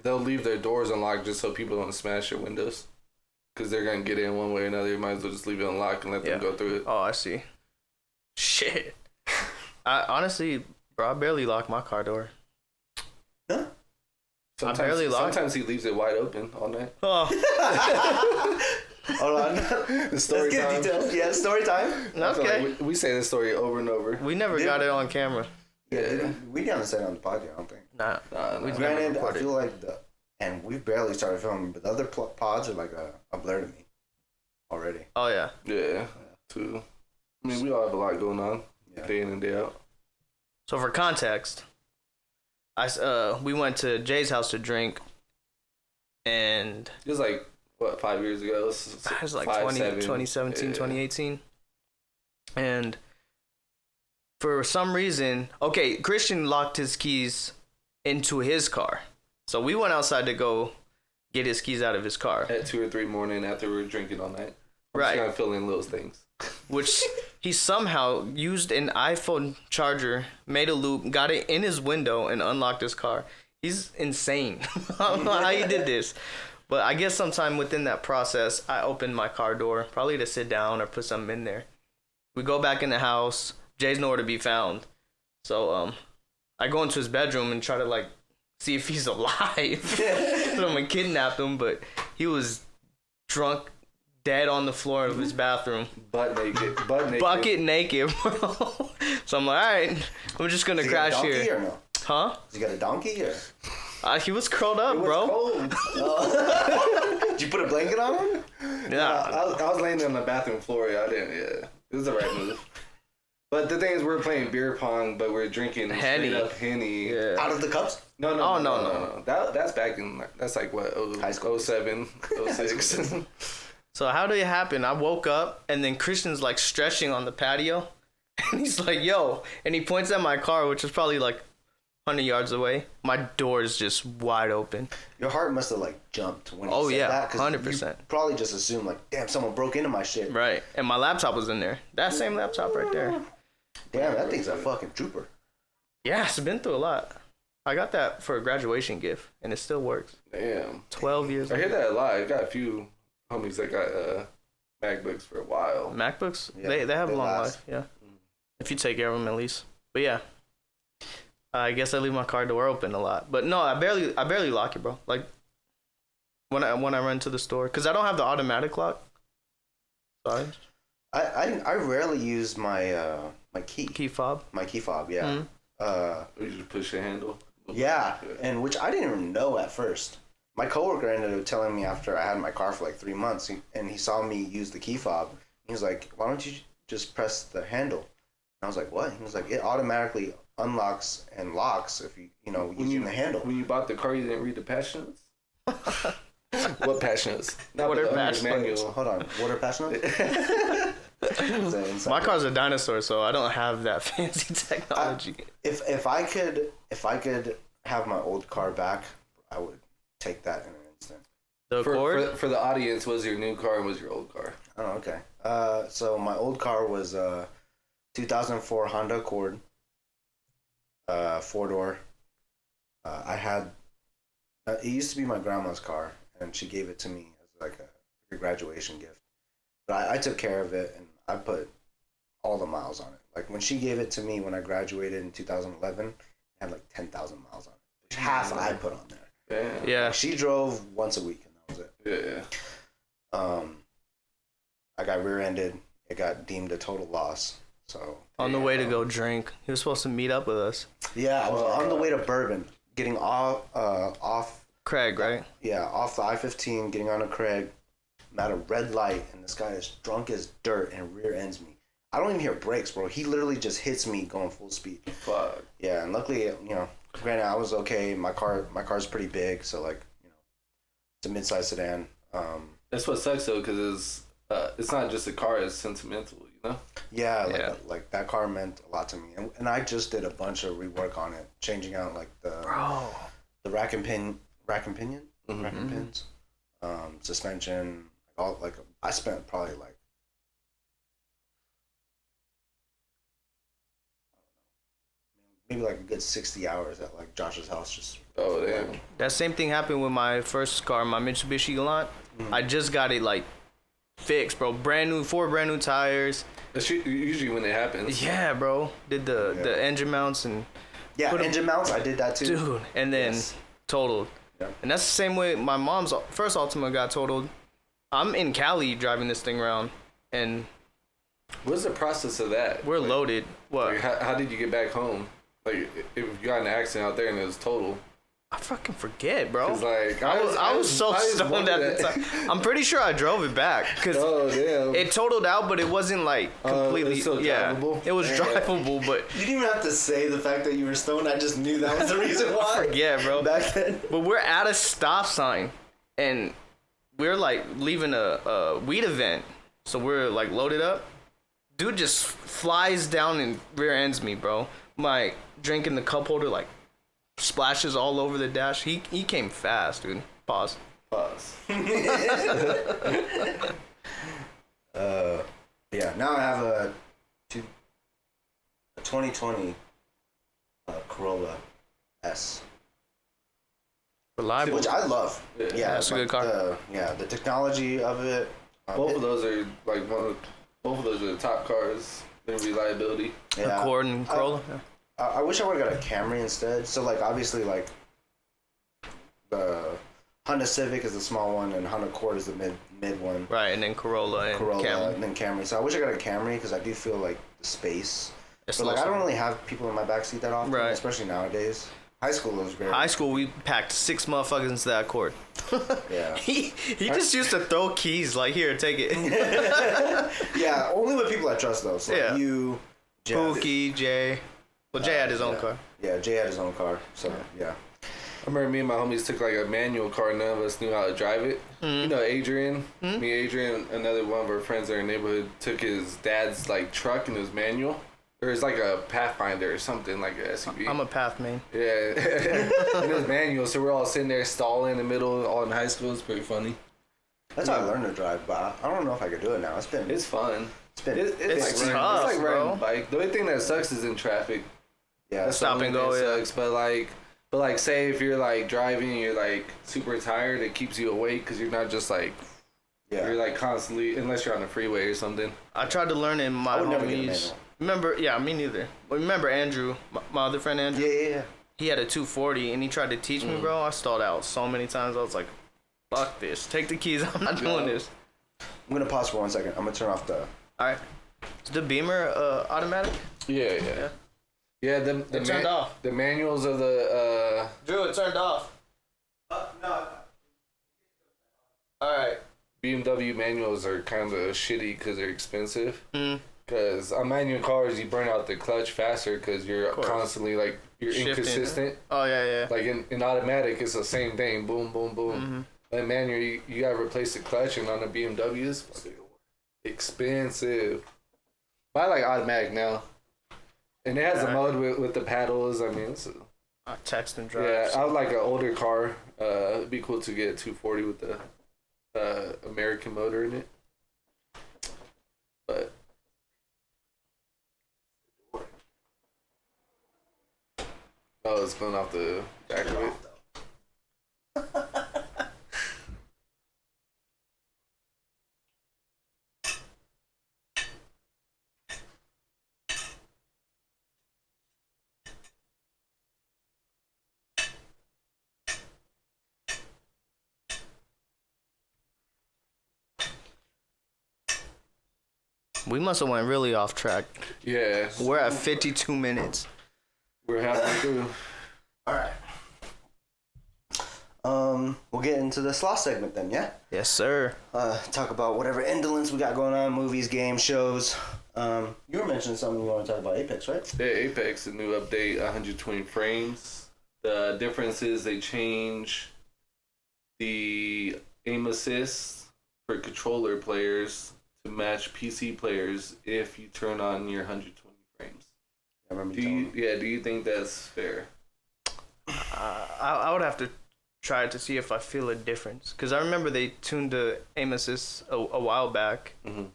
they'll leave their doors unlocked just so people don't smash their windows. Because they're gonna get in one way or another. You might as well just leave it unlocked and let them go through it. Oh, I see. Shit. I honestly, bro, I barely lock my car door. Huh? Sometimes he leaves it wide open all night. Oh. Hold on. The story time. Details. Yeah, story time. Okay. Like we say this story over and over. We never got it on camera. Yeah, we didn't say it on the podcast, I don't think. Nah. Granted, I feel like and we've barely started filming, but the other pods are like a blur to me already. Oh, yeah. Yeah, too. I mean, we all have a lot going on day in and day out. So for context, we went to Jay's house to drink, and it was like, what, 5 years ago? It was like 2017, 2018. And for some reason, Christian locked his keys into his car. So we went outside to go get his keys out of his car. At 2 or 3 morning after we were drinking all night. I'm right. just gonna fill in those things. Which he somehow used an iPhone charger, made a loop, got it in his window, and unlocked his car. He's insane. I don't know how he did this. But I guess sometime within that process, I opened my car door, probably to sit down or put something in there. We go back in the house. Jay's nowhere to be found. So I go into his bedroom and try to, like, see if he's alive. Someone kidnapped him, but He was drunk, dead on the floor of his bathroom. Butt naked. Bucket naked, bro. So I'm like, all right, I'm just going to crash here. here. Or no? Huh? Has he got a donkey or? He was curled up, bro. Cold. Did you put a blanket on him? Yeah. I was laying on the bathroom floor. I didn't. Yeah, it was the right move. But the thing is, we're playing beer pong, but we're drinking Henny. straight up Henny. Yeah. Out of the cups? No. No. That's back in, that's like what, High school. 07, 06. So how did it happen? I woke up and then Christian's like stretching on the patio, and he's like, "Yo," and he points at my car, which is probably like 100 yards away. My door is just wide open. Your heart must have like jumped when he said that. 100%. You probably just assumed like, damn, someone broke into my shit. Right, and my laptop was in there. That same laptop right there. Damn, that thing's a fucking trooper. Yeah, it's been through a lot. I got that for a graduation gift, and it still works. Damn. 12 years. I hear that a lot. I got a few homies that got MacBooks for a while. MacBooks, Yeah, they have a they long last. life. Yeah, if you take care of them at least. But yeah, I guess I leave my car door open a lot. But no, I barely lock it, bro. Like when I run to the store, cause I don't have the automatic lock. So I rarely use my my key fob. my key fob. Yeah. You just push the handle. Yeah, and which I didn't even know at first. My coworker ended up telling me after I had my car for like 3 months, and he saw me use the key fob. He was like, "Why don't you just press the handle?" And I was like, "What?" He was like, "It automatically unlocks and locks if you using the handle." When you bought the car, you didn't read the patch notes? What patch notes? Not What are the patch manual. notes? Hold on, what are patch notes? My car's a dinosaur, so I don't have that fancy technology. If I could have my old car back, I would take that in an instant. The Accord? For the audience, was your new car and was your old car? Oh, okay. So my old car was a 2004 Honda Accord, 4-door. I had it used to be my grandma's car, and she gave it to me as like a graduation gift. But I took care of it, and I put all the miles on it. Like when she gave it to me when I graduated in 2011, it had like 10,000 miles on it. Half I put on there. Yeah. Yeah. She drove once a week, and that was it. Yeah. I got rear-ended. It got deemed a total loss. So On the way to go drink. He was supposed to meet up with us. yeah, I was on the way to Bourbon, getting off Craig, right? Yeah, off the I-15, getting on a Craig. I'm at a red light, and this guy is drunk as dirt and rear ends me. I don't even hear brakes, bro. He literally just hits me going full speed. Fuck. Yeah, and luckily, granted, I was okay. My car's pretty big, so like, it's a mid-size sedan. That's what sucks though, because it's not just a car; it's sentimental, you know. Yeah, like that car meant a lot to me, and I just did a bunch of rework on it, changing out like the rack and pinion, rack and pins, suspension. I spent probably like maybe like a good 60 hours at like Josh's house just. Oh damn. That same thing happened with my first car, my Mitsubishi Galant. I just got it like fixed, bro. Four brand new tires. That's usually when it happens. Yeah, bro. Did the engine mounts and engine mounts. I did that too, dude. And then totaled. Yeah. And that's the same way my mom's first Altima got totaled. I'm in Cali driving this thing around, and What's the process of that? we're loaded. What? Like, how did you get back home? Like, if you got in an accident out there and it was total. I fucking forget, bro. 'Cause, like, I was so stoned at the time. I'm pretty sure I drove it back because damn. it totaled out, but it wasn't like completely. it's still drivable? It was drivable, but You didn't even have to say the fact that you were stoned. I just knew that was the reason why. yeah, bro. Back then. But we're at a stop sign, and we're like leaving a weed event, so we're like loaded up. Dude just flies down and rear ends me, bro. My drink in the cup holder like splashes all over the dash. He came fast, dude. Pause. Yeah, now I have a 2020 Corolla S, Reliable. which I love. Yeah, that's a good car. The technology of it. Both of those are like both of those are the top cars in reliability. Yeah. Accord and Corolla. I wish I would have got a Camry instead. So like obviously like the Honda Civic is the small one, and Honda Accord is the mid one. Right, and then Corolla and Camry. And then Camry. So I wish I got a Camry because I do feel like the space. But like I don't really have people in my backseat that often, especially nowadays. High school was very. High school, we packed 6 motherfuckers into that Accord. Yeah. he just used to throw keys like, here, take it. Yeah, only with people I trust though. So like you, Pookie, Jay. Well, Jay had his own car. Yeah, Jay had his own car. So yeah. I remember me and my homies took like a manual car. None of us knew how to drive it. You know, Adrian, me, Adrian, another one of our friends in our neighborhood took his dad's like truck and it was manual. Or it's like a Pathfinder or something, like an SUV. I'm a Path man. Yeah. And it was manual, so we're all sitting there stalling in the middle, all in high school. It's pretty funny. That's how I learned to drive, but I don't know if I could do it now. It's fun. It's been it's like tough, it's like bro. riding a bike. The only thing that sucks is in traffic. Yeah, That's stop and go. Sucks, but like say if you're like driving and you're like super tired, it keeps you awake because you're not just like you're like constantly, unless you're on the freeway or something. I tried to learn in my homies. Remember, me neither. But remember Andrew, my other friend Andrew? Yeah. He had a 240 and he tried to teach me, bro. I stalled out so many times. I was like, fuck this. Take the keys. I'm not doing this. I'm going to pause for 1 second. I'm going to turn off the... All right. Is the Beamer automatic? Yeah. Yeah, it turned off. The manuals of the... Drew, it turned off. No. All right. BMW manuals are kind of shitty because they're expensive. Mm. Because on manual cars, you burn out the clutch faster because you're constantly, like, you're shifting. inconsistent. Oh, yeah. Like, in automatic, it's the same thing. Boom, boom, boom. In manual, you got to replace the clutch, and on the BMW, it's fucking expensive. But I like automatic now. And it has a mode with the paddles. I mean, it's... I text and drive. Yeah, I would like an older car. It'd be cool to get a 240 with the American motor in it. But... Oh, it's going off the back of it. We must have went really off track. Yeah. We're at 52 minutes. We're halfway through. All right. We'll get into the Sloth segment then, yeah? Yes, sir. Talk about whatever indolence we got going on, movies, games, shows. You were mentioning something you want to talk about Apex, right? Yeah, Apex, a new update, 120 frames. The difference is they change the aim assist for controller players to match PC players if you turn on your 120 frames. I remember do you think that's fair? I would have to try to see if I feel a difference. Because I remember they tuned the aim assist a while back. Mm-hmm.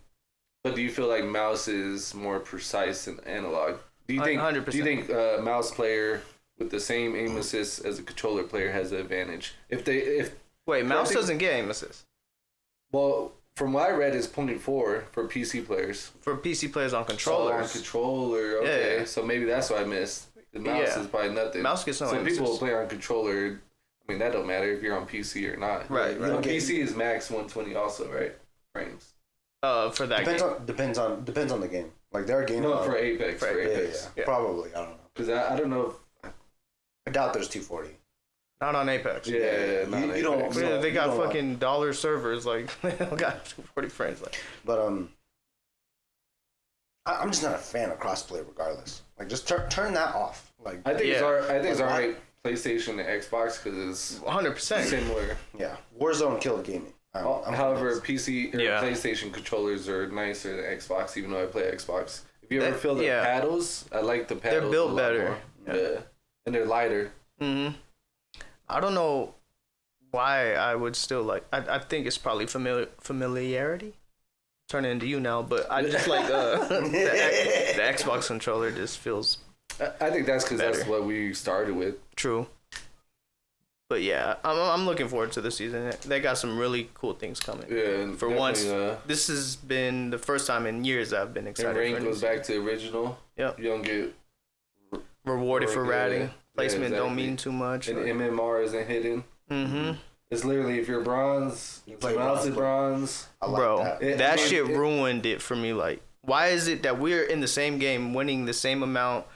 But do you feel like mouse is more precise than analog? Do you think 100%. Do you think mouse player with the same aim assist as a controller player has an advantage? Wait, mouse doesn't get aim assist. Well, from what I read, it's 0.4 for PC players. For PC players on controllers. Oh, on controller, okay. Yeah. So maybe that's what I missed. The mouse is probably nothing. Mouse gets no So aim people assist. will play on controller. I mean, that don't matter if you're on PC or not. Right. On PC is max 120 also, right? Frames. For that game. Depends on the game. Like there are games. No, for Apex. For Apex. Yeah. Probably. I don't know. Because I don't know. I doubt there's 240. Not on Apex. Yeah, not on you don't. Apex. Yeah, they got fucking dollar servers. Like they don't got 240 frames. Like. But I'm just not a fan of crossplay regardless. Like just turn that off. Like I think it's alright. PlayStation and Xbox because it's 100% similar. Yeah, Warzone killed gaming. However, PC or PlayStation controllers are nicer than Xbox, even though I play Xbox. If you ever feel the paddles, I like the paddles. They're built better. Yeah. And they're lighter. Mm-hmm. I don't know why I would still like. I think it's probably familiarity. Turning into you now, but I just like the Xbox controller just feels. I think that's because better. that's what we started with. True. But yeah, I'm looking forward to the season. They got some really cool things coming. Yeah, and for once, this has been the first time in years I've been excited. And rank goes back to original. Yep. You don't get rewarded for ratting. Placement exactly. don't mean too much. And MMR isn't hidden. Mm-hmm. It's literally if you're bronze, play someone else is bronze. bronze. I like Bro, that. that shit ruined it for me. Like, why is it that we're in the same game, winning the same amount,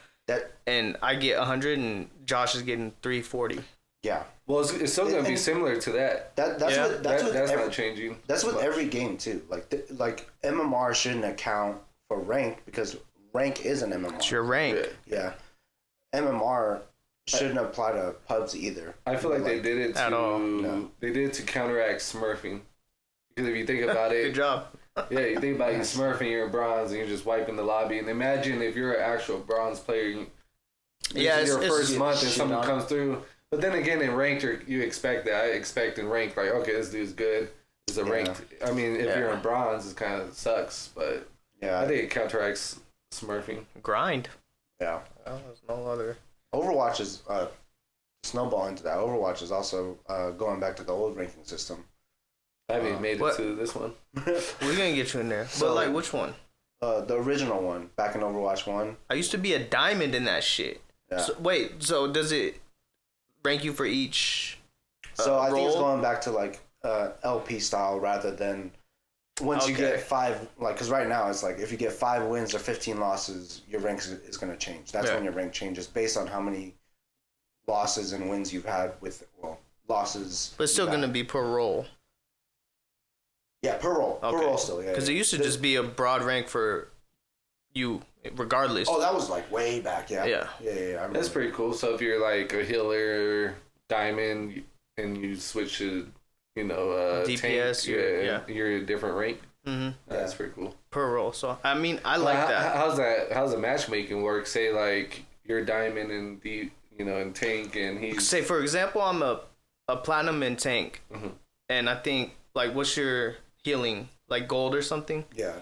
and I get 100 and Josh is getting 340? Yeah. Well, it's still gonna be similar to that. That's not changing. That's with every game too. Like MMR shouldn't account for rank because rank is an MMR. It's your rank. Yeah. MMR shouldn't apply to pubs either. I feel like they did it at all. No. They did it to counteract smurfing. Because if you think about it, Good job. Yeah, you think about you smurfing, you're in bronze, and you're just wiping the lobby. And imagine if you're an actual bronze player, it's your first month, and someone comes through. But then again, in ranked, you expect that. I expect in ranked, like, okay, this dude's good. It's a ranked. I mean, if you're in bronze, it kind of sucks. But I think it counteracts smurfing. Grind. Yeah. Well, there's no other. Overwatch is snowball into that. Overwatch is also going back to the old ranking system. I haven't even made it to this one. We're gonna get you in there. So, but like, which one? The original one, back in Overwatch 1. I used to be a diamond in that shit. Yeah. So, wait, so does it rank you for each So I think it's role? going back to like LP style rather than once you get 5, like, because right now it's like if you get 5 wins or 15 losses, your rank is going to change. That's when your rank changes based on how many losses and wins you've had with, losses. But it's still gonna be per role. Yeah, per role. Okay. Per role still, yeah. Because it used to just be a broad rank for you, regardless. Oh, that was like way back, yeah. Yeah. Yeah, I remember. That's pretty cool. So if you're like a healer, diamond, and you switch to, DPS, tank, you're a different rank. Mm-hmm. That's pretty cool. Per role. So I mean, I like that. How's the matchmaking work? Say like you're diamond and and tank, and he's Say for example, I'm a platinum in tank, and I think like what's your healing, like gold or something? Yeah.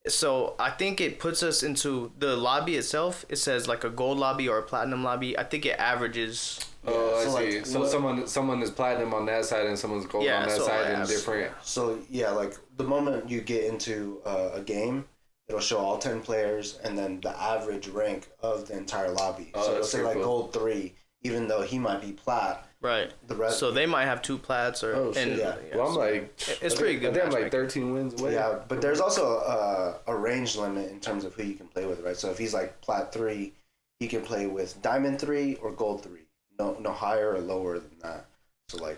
So I think it puts us into the lobby itself. It says like a gold lobby or a platinum lobby. I think it averages. Oh, so I see. So someone is platinum on that side and someone's gold on that side and different. So yeah, like the moment you get into a game, it'll show all 10 players and then the average rank of the entire lobby. So it'll say like cool. Gold 3, even though he might be plat. Right. The rest. So they might have 2 plats or. Oh shit. Yeah. Well, I'm like, it's pretty good. They have like 13 wins away. Yeah, but there's also a range limit in terms of who you can play with, right? So if he's like plat 3, he can play with diamond 3 or gold 3. No higher or lower than that. So like.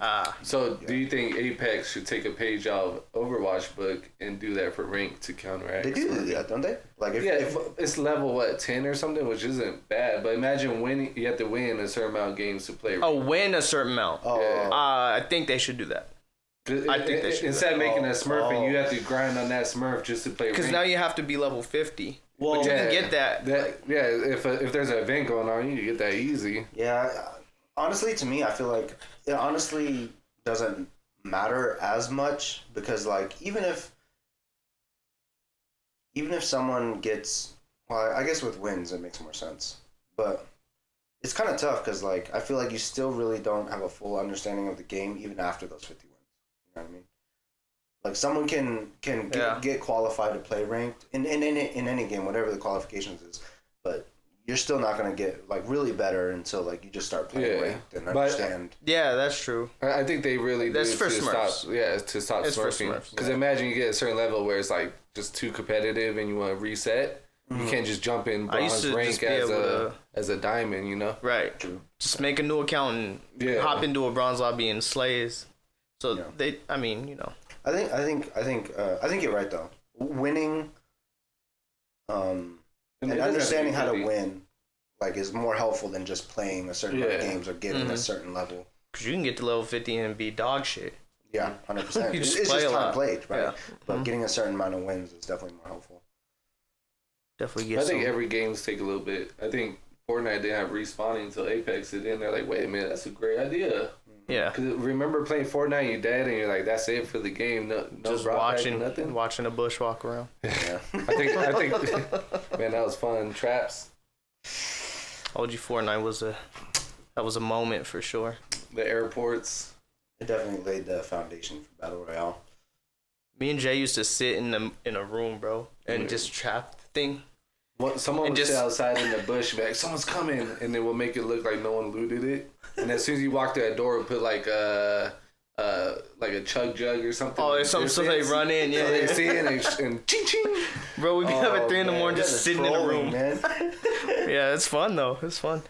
Do you think Apex should take a page out of Overwatch book and do that for rank to counteract? They do that, don't they? Like if it's level 10 or something, which isn't bad. But imagine winning, you have to win a certain amount of games to play. Oh, win a certain amount. Oh. Yeah. I think they should do that. I think they should. Instead of making a Smurf and you have to grind on that Smurf just to play. Because now you have to be level 50. Well, but you can get that. If there's an event going on, you can get that easy. Yeah. Honestly, to me, I feel like it honestly doesn't matter as much because, like, even if someone gets, well, I guess with wins it makes more sense, but it's kind of tough because, like, I feel like you still really don't have a full understanding of the game even after those 50 wins. You know what I mean? Like, someone can get qualified to play ranked in any game, whatever the qualifications is, but you're still not going to get like really better until like you just start playing ranked and understand. Yeah, that's true. I think they really that's do for to Smurfs. stop it's smurfing. Because imagine you get a certain level where it's like just too competitive and you want to reset. You can't just jump in bronze rank as a diamond, Right. True. Just make a new account and hop into a bronze lobby and slays. So I think you're right though. Winning, and understanding how to win, like, is more helpful than just playing a certain amount of games or getting a certain level. Because you can get to level 50 and be dog shit. Yeah, 100%. It's just time played, right? Yeah. But getting a certain amount of wins is definitely more helpful. Definitely I think every games take a little bit. I think Fortnite didn't have respawning until Apex did, and they're like, wait a minute, that's a great idea. Yeah. Because remember playing Fortnite, you're dead, and you're like, that's it for the game. No just watching a bush walk around. Yeah. I think, man, that was fun. Traps. OG Fortnite was a moment for sure. The airports. It definitely laid the foundation for Battle Royale. Me and Jay used to sit in a room, bro, and just trap the thing. Someone would sit outside in the bush and be like, someone's coming, and then we'll make it look like no one looted it. And as soon as you walk through that door, we'll put like like a chug jug or something. Oh, it's something so they run in, yeah. So they see it and ching ching. Bro, we get up at 3 in the morning You just guys are sitting in a trolling, room. man. Yeah, it's fun though. It's fun.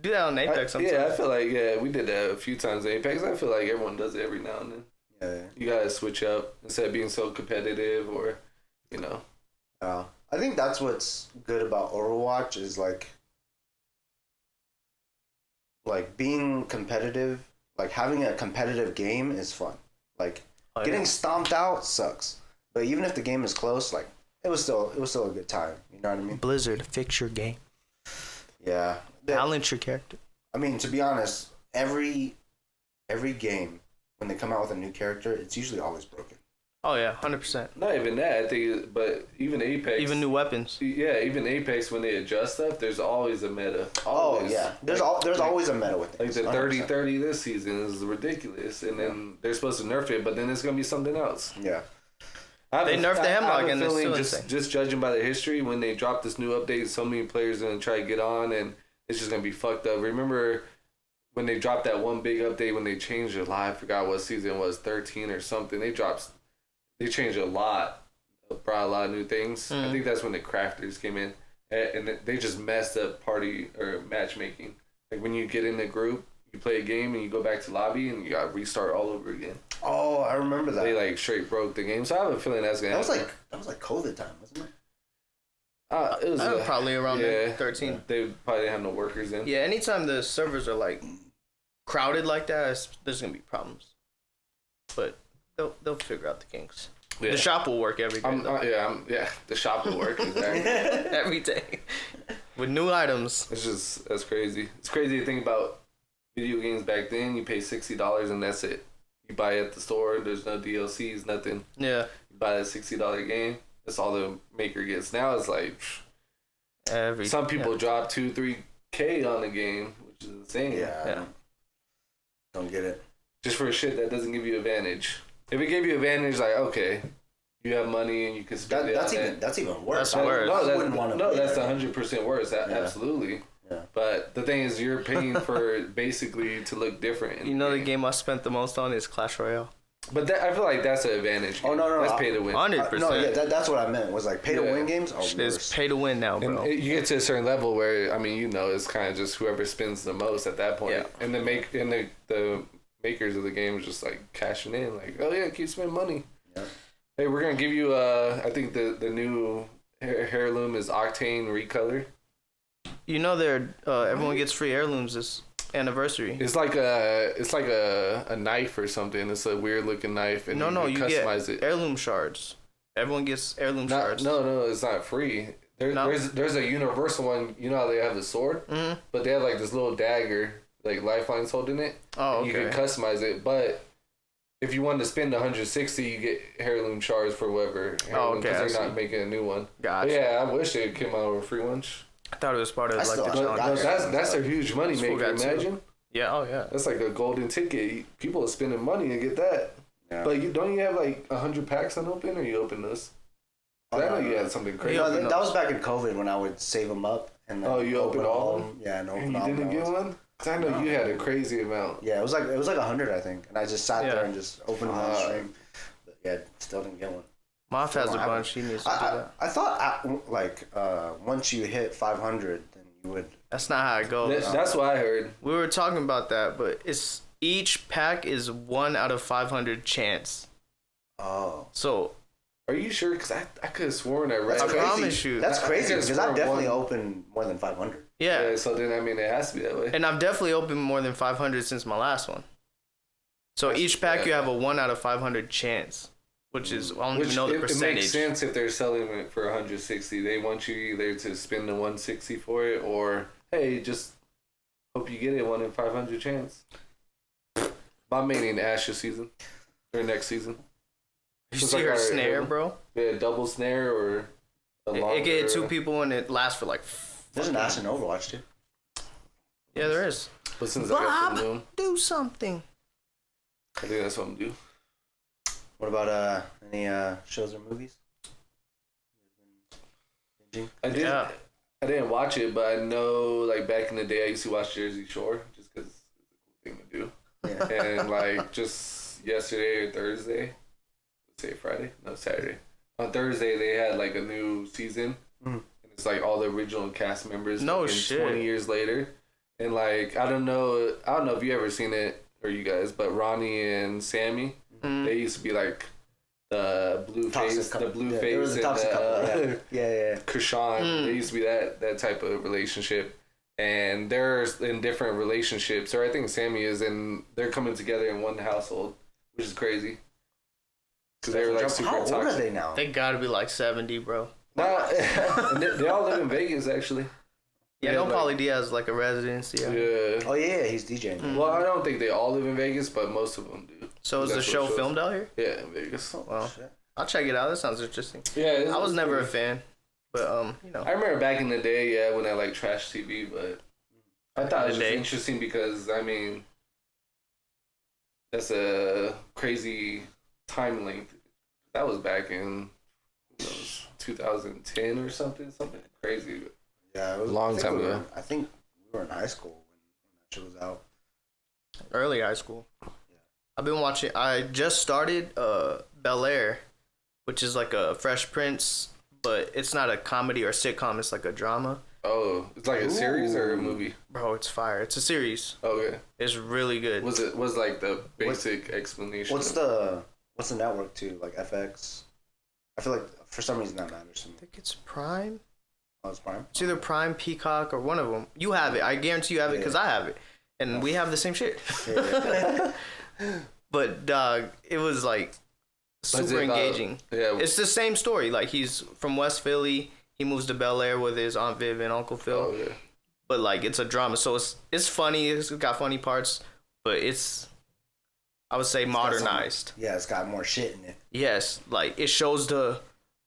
Do that on Apex sometimes. Yeah, I feel like we did that a few times in Apex. I feel like everyone does it every now and then. Yeah. You gotta switch up instead of being so competitive, or I think that's what's good about Overwatch is like being competitive. Like having a competitive game is fun. Like getting stomped out sucks, but even if the game is close, like it was still a good time. You know what I mean? Blizzard, fix your game. Yeah. Balance your character. I mean, to be honest, every game when they come out with a new character, it's usually always broken. Oh yeah, 100%. not even that. I think, but even Apex, Even new weapons. Yeah, even Apex when they adjust stuff, there's always a meta. Always. Oh yeah, there's always a meta with Like things. the 100%. 30-30 this season is ridiculous, and then they're supposed to nerf it, but then it's gonna be something else. Yeah. They nerfed the hemlock and it's still just insane. just judging by the history, when they drop this new update, so many players are gonna try to get on, and it's just gonna be fucked up. Remember when they dropped that one big update when they changed a lot? I forgot what season it was, 13 or something. They changed a lot, brought a lot of new things. I think that's when the crafters came in, and they just messed up party or matchmaking. Like when you get in the group, you play a game and you go back to lobby and you got to restart all over again. Oh, I remember that. They like straight broke the game. So I have a feeling that's gonna. that was like COVID time, wasn't it? It was Probably around there, 13. Yeah. They probably didn't have no workers in. Yeah, anytime the servers are like crowded like that, there's gonna be problems. But they'll figure out the kinks. Yeah. The shop will work every day. The shop will work exactly. Every day with new items. That's crazy. It's crazy to think about video games back then. You pay $60 and that's it. You buy it at the store. There's no DLCs, nothing. Yeah. You buy that $60 game. That's all the maker gets. Now it's like some people drop 2-3K on the game, which is insane. Yeah. Don't get it. Just for shit that doesn't give you advantage. If it gave you advantage, like okay, you have money and you can spend it. That's even worse. That's worse. That's 100% worse. Absolutely. Yeah. But the thing is, you're paying for basically to look different. You know, the game I spent the most on is Clash Royale. But I feel like that's an advantage. Oh no, that's pay to win. 100%. No, yeah, that's what I meant. Was like pay to win games are worse. It's pay to win now, bro. And you get to a certain level where it's kind of just whoever spends the most at that point. Yeah. And the makers of the game is just like cashing in, like, oh yeah, keep spending money. Yeah. Hey, we're gonna give you I think the new heirloom is Octane Recolor. You know, everyone gets free heirlooms this anniversary. It's like a knife or something. It's a weird looking knife, and you customize get it. Heirloom shards. Everyone gets heirloom shards. No, it's not free. There's a universal one. You know how they have the sword, but they have like this little dagger, like lifelines holding it. Oh, okay. You can customize it, but if you wanted to spend 160, you get heirloom shards for whatever. Oh, okay. Because they're not making a new one. Gotcha. But yeah, I wish they came out with a free one. I thought it was part of I like still- the I challenge. got That's a huge money This fool maker. got two. Imagine. Yeah. Oh yeah. That's like a golden ticket. People are spending money to get that. Yeah. But don't you have like 100 packs unopened, or you open this? I know you had something crazy. Yeah, that was back in COVID when I would save them up and then You opened all of them? Yeah, and open And you all didn't them. get one? Cause I know you had a crazy amount. Yeah, it was like 100, I think, and I just sat Yeah. there and just opened them on stream. But yeah, still didn't get one. Moth has a I- bunch. He needs to do that. I thought once you hit 500, then you would. That's not how it goes. That's what I heard. We were talking about that, but it's each pack is 1 out of 500 chance. Oh. So Are you sure? Because I could have sworn I read. That's I crazy. promise you. That's crazy because I've definitely one- opened more than 500. Yeah. So then it has to be that way. And I've definitely opened more than 500 since my last one. So each pack you have a 1 out of 500 chance, which is, I don't even know the percentage. It makes sense if they're selling it for 160. They want you either to spend the 160 for it, or hey, just hope you get it 1 in 500 chance. My main in Ashes season or next season. You see her snare, bro? Yeah, double snare or a longer. It can hit 2 people and it lasts for like. There's an ass in Overwatch too. Yeah, there is. But since I got the moon, Bob, do something. I think that's what I'm gonna do. What about any shows or movies? I didn't watch it, but I know like back in the day I used to watch Jersey Shore just because it's a cool thing to do. Yeah. And like just yesterday or Thursday. Let's say Friday? No, Saturday. On Thursday, they had like a new season. And it's like all the original cast members. No like, shit. 20 years later. And like, I don't know if you ever seen it or you guys, but Ronnie and Sammy, they used to be like the blue face, and Krishan. They used to be that type of relationship. And they're in different relationships. Or I think Sammy they're coming together in one household, which is crazy. Because they were like super toxic. How old are they now? They gotta be like 70, bro. Nah, they all live in Vegas, actually. Yeah, no, Pauly D has like a residency. Yeah. Oh yeah, he's DJing. Well, I don't think they all live in Vegas, but most of them do. So is the show filmed out here? Yeah, in Vegas. Oh, well, I'll check it out. That sounds interesting. Yeah, I was never a fan, but you know. I remember back in the day, when I like trash TV, but I thought it was just interesting because I mean, that's a crazy time length. That was back in 2010 or something crazy. Yeah, it was a long time ago. I think we were in high school when that show was out. Early high school. Yeah. I've been watching. I just started Bel-Air, which is like a Fresh Prince, but it's not a comedy or sitcom. It's like a drama. Oh, it's like a series or a movie? Bro, it's fire. It's a series. Okay. It's really good. Was like the basic explanation? What's the network too? Like FX? I feel like for some reason that matters to me. I think it's Prime. Oh, it's Prime? It's either Prime, Peacock, or one of them. You have it. I guarantee you have it because I have it. And we have the same shit. Yeah. But, dog, it was, like, super engaging. Yeah. It's the same story. Like, he's from West Philly. He moves to Bel-Air with his Aunt Viv and Uncle Phil. Oh, yeah. But, like, it's a drama. So, it's funny. It's got funny parts. But it's, I would say, modernized. It's got more shit in it. Yes. Like, it shows the...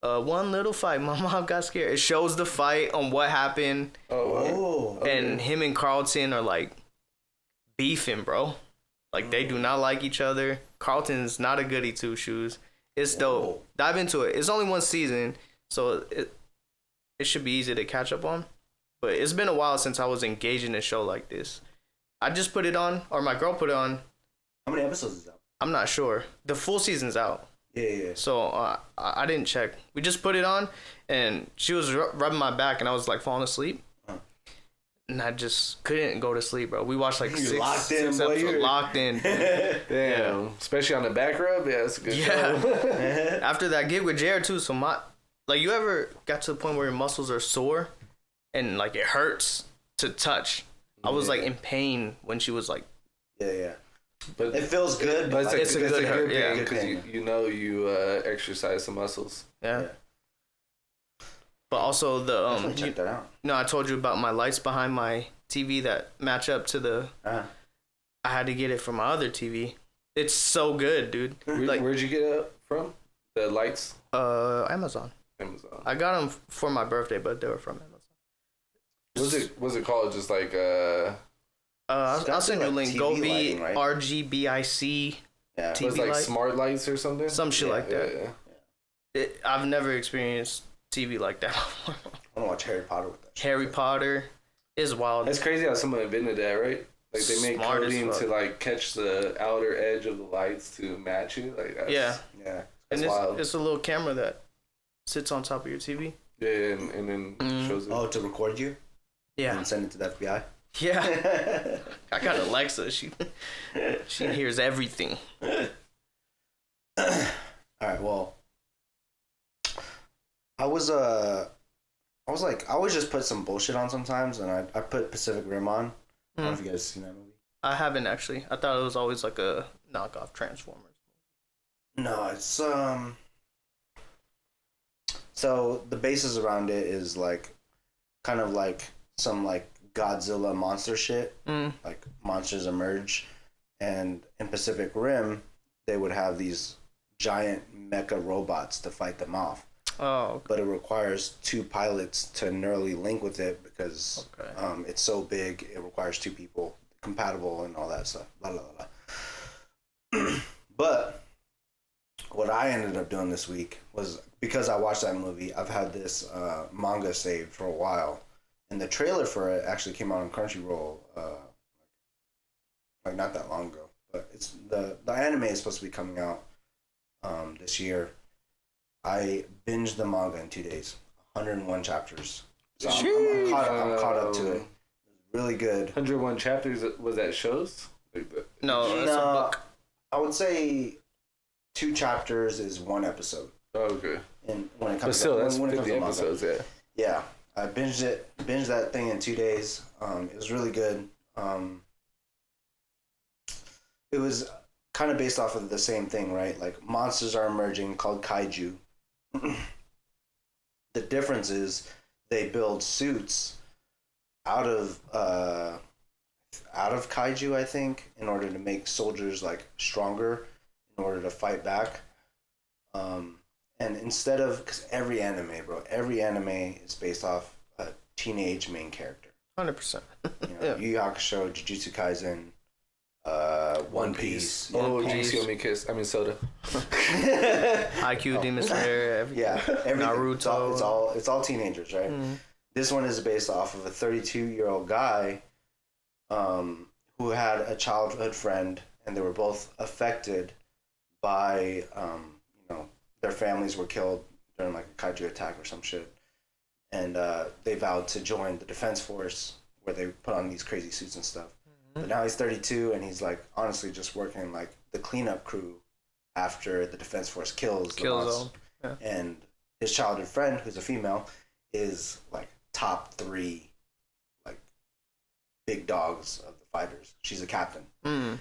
one little fight. My mom got scared. It shows the fight on what happened. Oh, okay. And him and Carlton are like beefing, bro. Like they do not like each other. Carlton's not a goody two shoes. It's dope. Dive into it. It's only one season, so it should be easy to catch up on. But it's been a while since I was engaged in a show like this. I just put it on, or my girl put it on. How many episodes is that? I'm not sure. The full season's out. Yeah. So I didn't check. We just put it on, and she was rubbing my back, and I was like falling asleep, and I just couldn't go to sleep, bro. We watched like six episodes. Locked in. Damn. Yeah. Especially on the back rub. Yeah, it's a good show. After that gig with Jared too, so you ever got to the point where your muscles are sore, and like it hurts to touch. I was like in pain when she was like. Yeah. But it feels good. But it's a good hurt, yeah. Because you exercise the muscles. Yeah. But also the check that out. No, I told you about my lights behind my TV that match up to the. I had to get it from my other TV. It's so good, dude. Where'd you get it from? The lights? Amazon. I got them for my birthday, but they were from Amazon. Was it called just like I'll send you a link. Go be right? RGBIC. Yeah. TV was like light. smart lights or something. Some shit like that. Yeah. I've never experienced TV like that before. I want to watch Harry Potter with that. Harry Potter is wild. It's crazy how someone invented that, right? Like they make coding to like catch the outer edge of the lights to match it. Like that's, Yeah. And it's a little camera that sits on top of your TV. Yeah, and then shows it. Oh, to record you? Yeah. And send it to the FBI? Yeah. I got Alexa. She hears everything. All right, well, I always just put some bullshit on sometimes, and I put Pacific Rim on. I don't know if you guys seen that movie. I haven't actually. I thought it was always like a knockoff Transformers. No, it's so the basis around it is like kind of like some like Godzilla monster shit. Like monsters emerge, and in Pacific Rim they would have these giant mecha robots to fight them off. Oh, okay. But it requires two pilots to neurally link with it because it's so big. It requires two people compatible and all that stuff. Blah, blah, blah. But what I ended up doing this week was, because I watched that movie, I've had this manga saved for a while. And the trailer for it actually came out on Crunchyroll like not that long ago. but it's the anime is supposed to be coming out this year. I binged the manga in 2 days, 101 chapters. So I'm caught up to it. It was really good. 101 chapters, was that shows? No, it's a book. I would say 2 chapters is 1 episode. Oh, okay. And when it comes, but still, that's when 50 it comes episodes, manga, yeah. I binged that thing in 2 days. It was really good. It was kind of based off of the same thing, right? Like monsters are emerging called Kaiju. The difference is they build suits out of Kaiju, I think, in order to make soldiers like stronger in order to fight back. And instead of, because every anime is based off a teenage main character. 100%. Yu Yu Hakusho, Jujutsu Kaisen, One Piece. Soda. IQ, Demon Slayer, everything. Yeah, everything. Naruto. It's all teenagers, right? Mm-hmm. This one is based off of a 32-year-old guy who had a childhood friend, and they were both affected by, their families were killed during like a kaiju attack or some shit. And they vowed to join the defense force where they put on these crazy suits and stuff. Mm-hmm. But now he's 32 and he's like honestly just working like the cleanup crew after the defense force kills the monster. Yeah. And his childhood friend, who's a female, is like top 3 like big dogs of the fighters. She's a captain. Mm.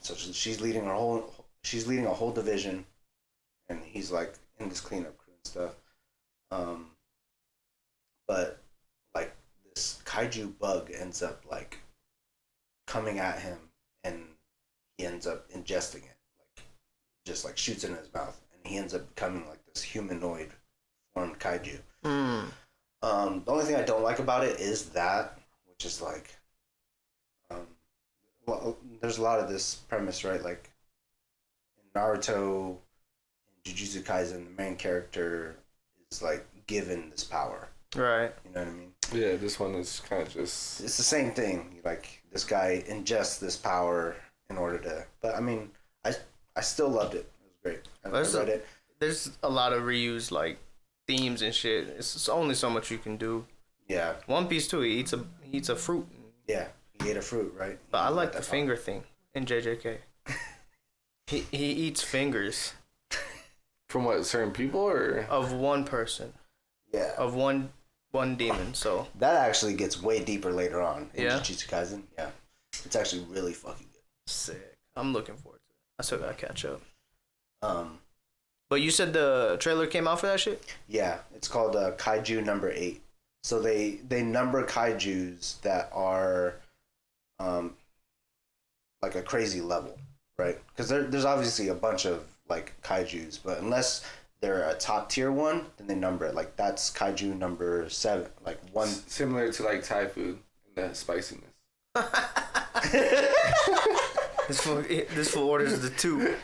So she's leading a whole division, and he's like in this cleanup crew and stuff. But like this kaiju bug ends up like coming at him, and he ends up ingesting it, like just like shoots it in his mouth, and he ends up becoming like this humanoid formed kaiju. Mm. The only thing I don't like about it is that, which is like, well, there's a lot of this premise, right? Like in Naruto, in Jujutsu Kaisen, the main character is like given this power. Right. You know what I mean? Yeah, this one is kind of just... It's the same thing. Like, this guy ingests this power in order to... But, I mean, I still loved it. It was great. I read it. There's a lot of reused, like, themes and shit. It's only so much you can do. Yeah. One Piece, too, he eats a fruit. Yeah, he ate a fruit, right? But I like the finger thing in JJK. He eats fingers. From what, certain people, or? Of one person. Yeah. Of one demon, so. That actually gets way deeper later on in Jujutsu Kaisen. Yeah. It's actually really fucking good. Sick. I'm looking forward to it. I still gotta catch up. But you said the trailer came out for that shit? Yeah. It's called Kaiju number 8. So they number kaijus that are like a crazy level, right? Because there's obviously a bunch of like kaijus, but unless they're a top tier one, then they number it. Like that's kaiju number 7, like 1. Similar to like Thai food and the spiciness. This fool orders the 2.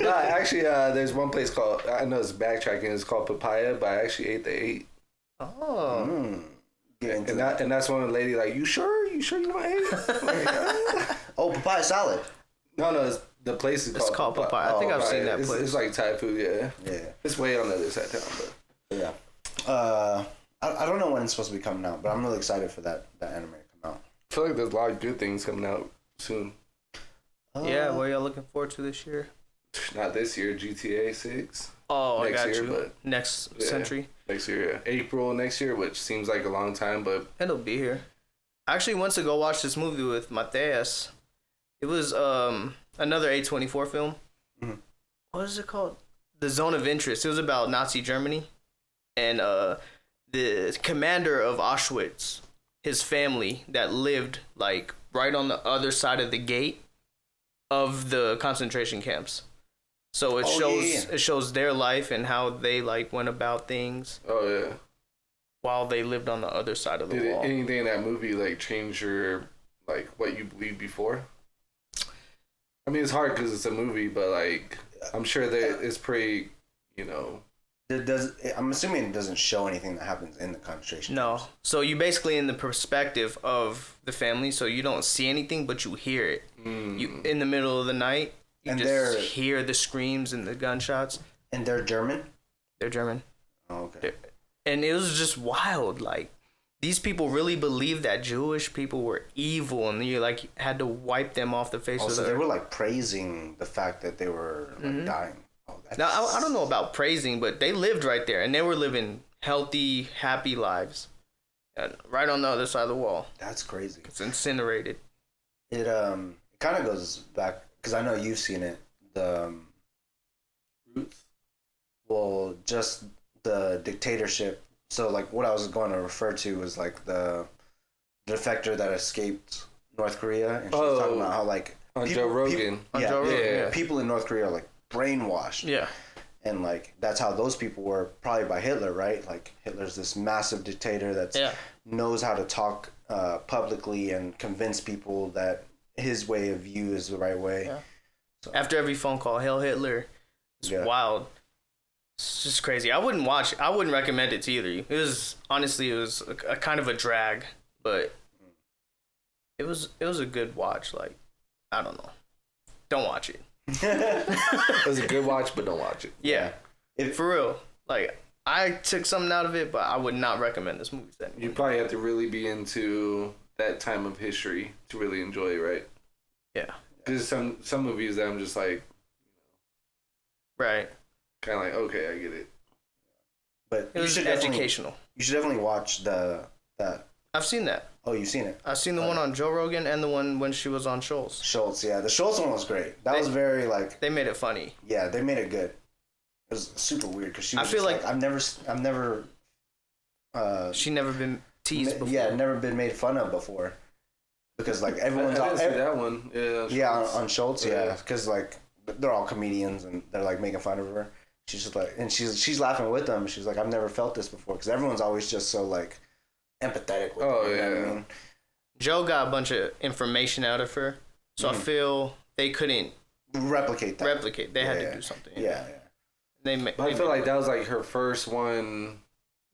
No, actually, there's one place called, I know it's backtracking, it's called Papaya, but I actually ate the 8. Oh. And that's one of the lady like, you sure you want 8? Like, oh, Papaya salad. No, it's the place is called Papaya. I think I've seen that place. It's like Thai food, yeah. Yeah. It's way on the other side of town, but yeah. I don't know when it's supposed to be coming out, but I'm really excited for that anime to come out. I feel like there's a lot of good things coming out soon. Yeah, what are y'all looking forward to this year? Not this year, GTA 6. Oh, next I got year, you. But next century. Next year, yeah. April next year, which seems like a long time, but it'll be here. I actually went to go watch this movie with Mateas. It was another A24 film. Mm-hmm. What is it called? The Zone of Interest. It was about Nazi Germany, and the commander of Auschwitz, his family that lived like right on the other side of the gate of the concentration camps. So it shows their life and how they like went about things. Oh yeah. While they lived on the other side of the wall. Did anything in that movie like change your like what you believed before? I mean, it's hard because it's a movie, but like I'm sure that it's pretty, I'm assuming it doesn't show anything that happens in the concentration camps. No. So you basically in the perspective of the family, so you don't see anything, but you hear it. You in the middle of the night, you And just hear the screams and the gunshots. And they're German? They're German. Oh, okay. And it was just wild. Like, these people really believed that Jewish people were evil, and you like had to wipe them off the face of the earth. So they were like praising the fact that they were like dying. Oh, now I don't know about praising, but they lived right there, and they were living healthy, happy lives, right on the other side of the wall. That's crazy. It's incinerated. It kind of goes back because I know you've seen it. The Roots. well, just the dictatorship. So like what I was going to refer to was like the defector that escaped North Korea, and she was talking about how like on Joe Rogan. Joe Rogan, yeah. People in North Korea are like brainwashed. Yeah. And like that's how those people were probably by Hitler, right? Like Hitler's this massive dictator that knows how to talk publicly and convince people that his way of view is the right way. Yeah. So, After every phone call, Hail Hitler. It's wild. It's just crazy. I wouldn't recommend it to either of you. It was a kind of a drag, but it was a good watch. Like, I don't know. Don't watch it. It was a good watch, but don't watch it. Yeah. For real. Like, I took something out of it, but I would not recommend this movie to anyone. You probably have to really be into that time of history to really enjoy it, right? Yeah. Because some movies that I'm just like, right. Kind of like, okay, I get it. But it was educational. You should definitely watch that. I've seen that. Oh, you've seen it? I've seen the one on Joe Rogan and the one when she was on Schultz. Schultz, yeah. The Schultz one was great. That was very like... They made it funny. Yeah, they made it good. It was super weird because she was feel like I've never she never been teased before. Yeah, never been made fun of before. Because like everyone's I didn't see that one. Yeah. Yeah, on Schultz, yeah. Because like they're all comedians and they're like making fun of her. She's just like, and she's laughing with them. She's like, I've never felt this before because everyone's always just so like empathetic with her. You know what I mean? Joe got a bunch of information out of her, so I feel they couldn't replicate that. They had to do something. Yeah. I feel like that was like her first one.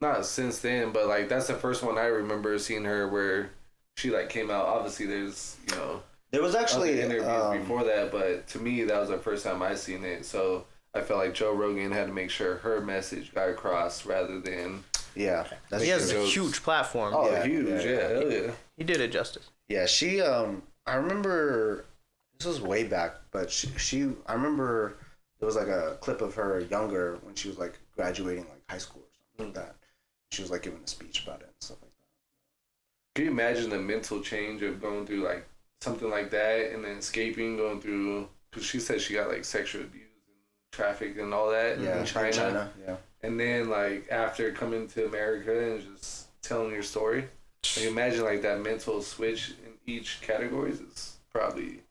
Not since then, but like that's the first one I remember seeing her where she like came out. Obviously, there's there was actually interviews before that, but to me that was the first time I seen it. So I felt like Joe Rogan had to make sure her message got across rather than he has a huge platform. Oh, huge! Hell yeah. He did it justice. Yeah, she. I remember this was way back, but she. I remember there was like a clip of her younger when she was like graduating like high school or something like that. She was like giving a speech about it and stuff like that. Can you imagine the mental change of going through like something like that and then escaping, going through? Because she said she got like sexual abuse and traffic and all that in China. Yeah. And then like after coming to America and just telling your story, like, imagine like that mental switch in each category is probably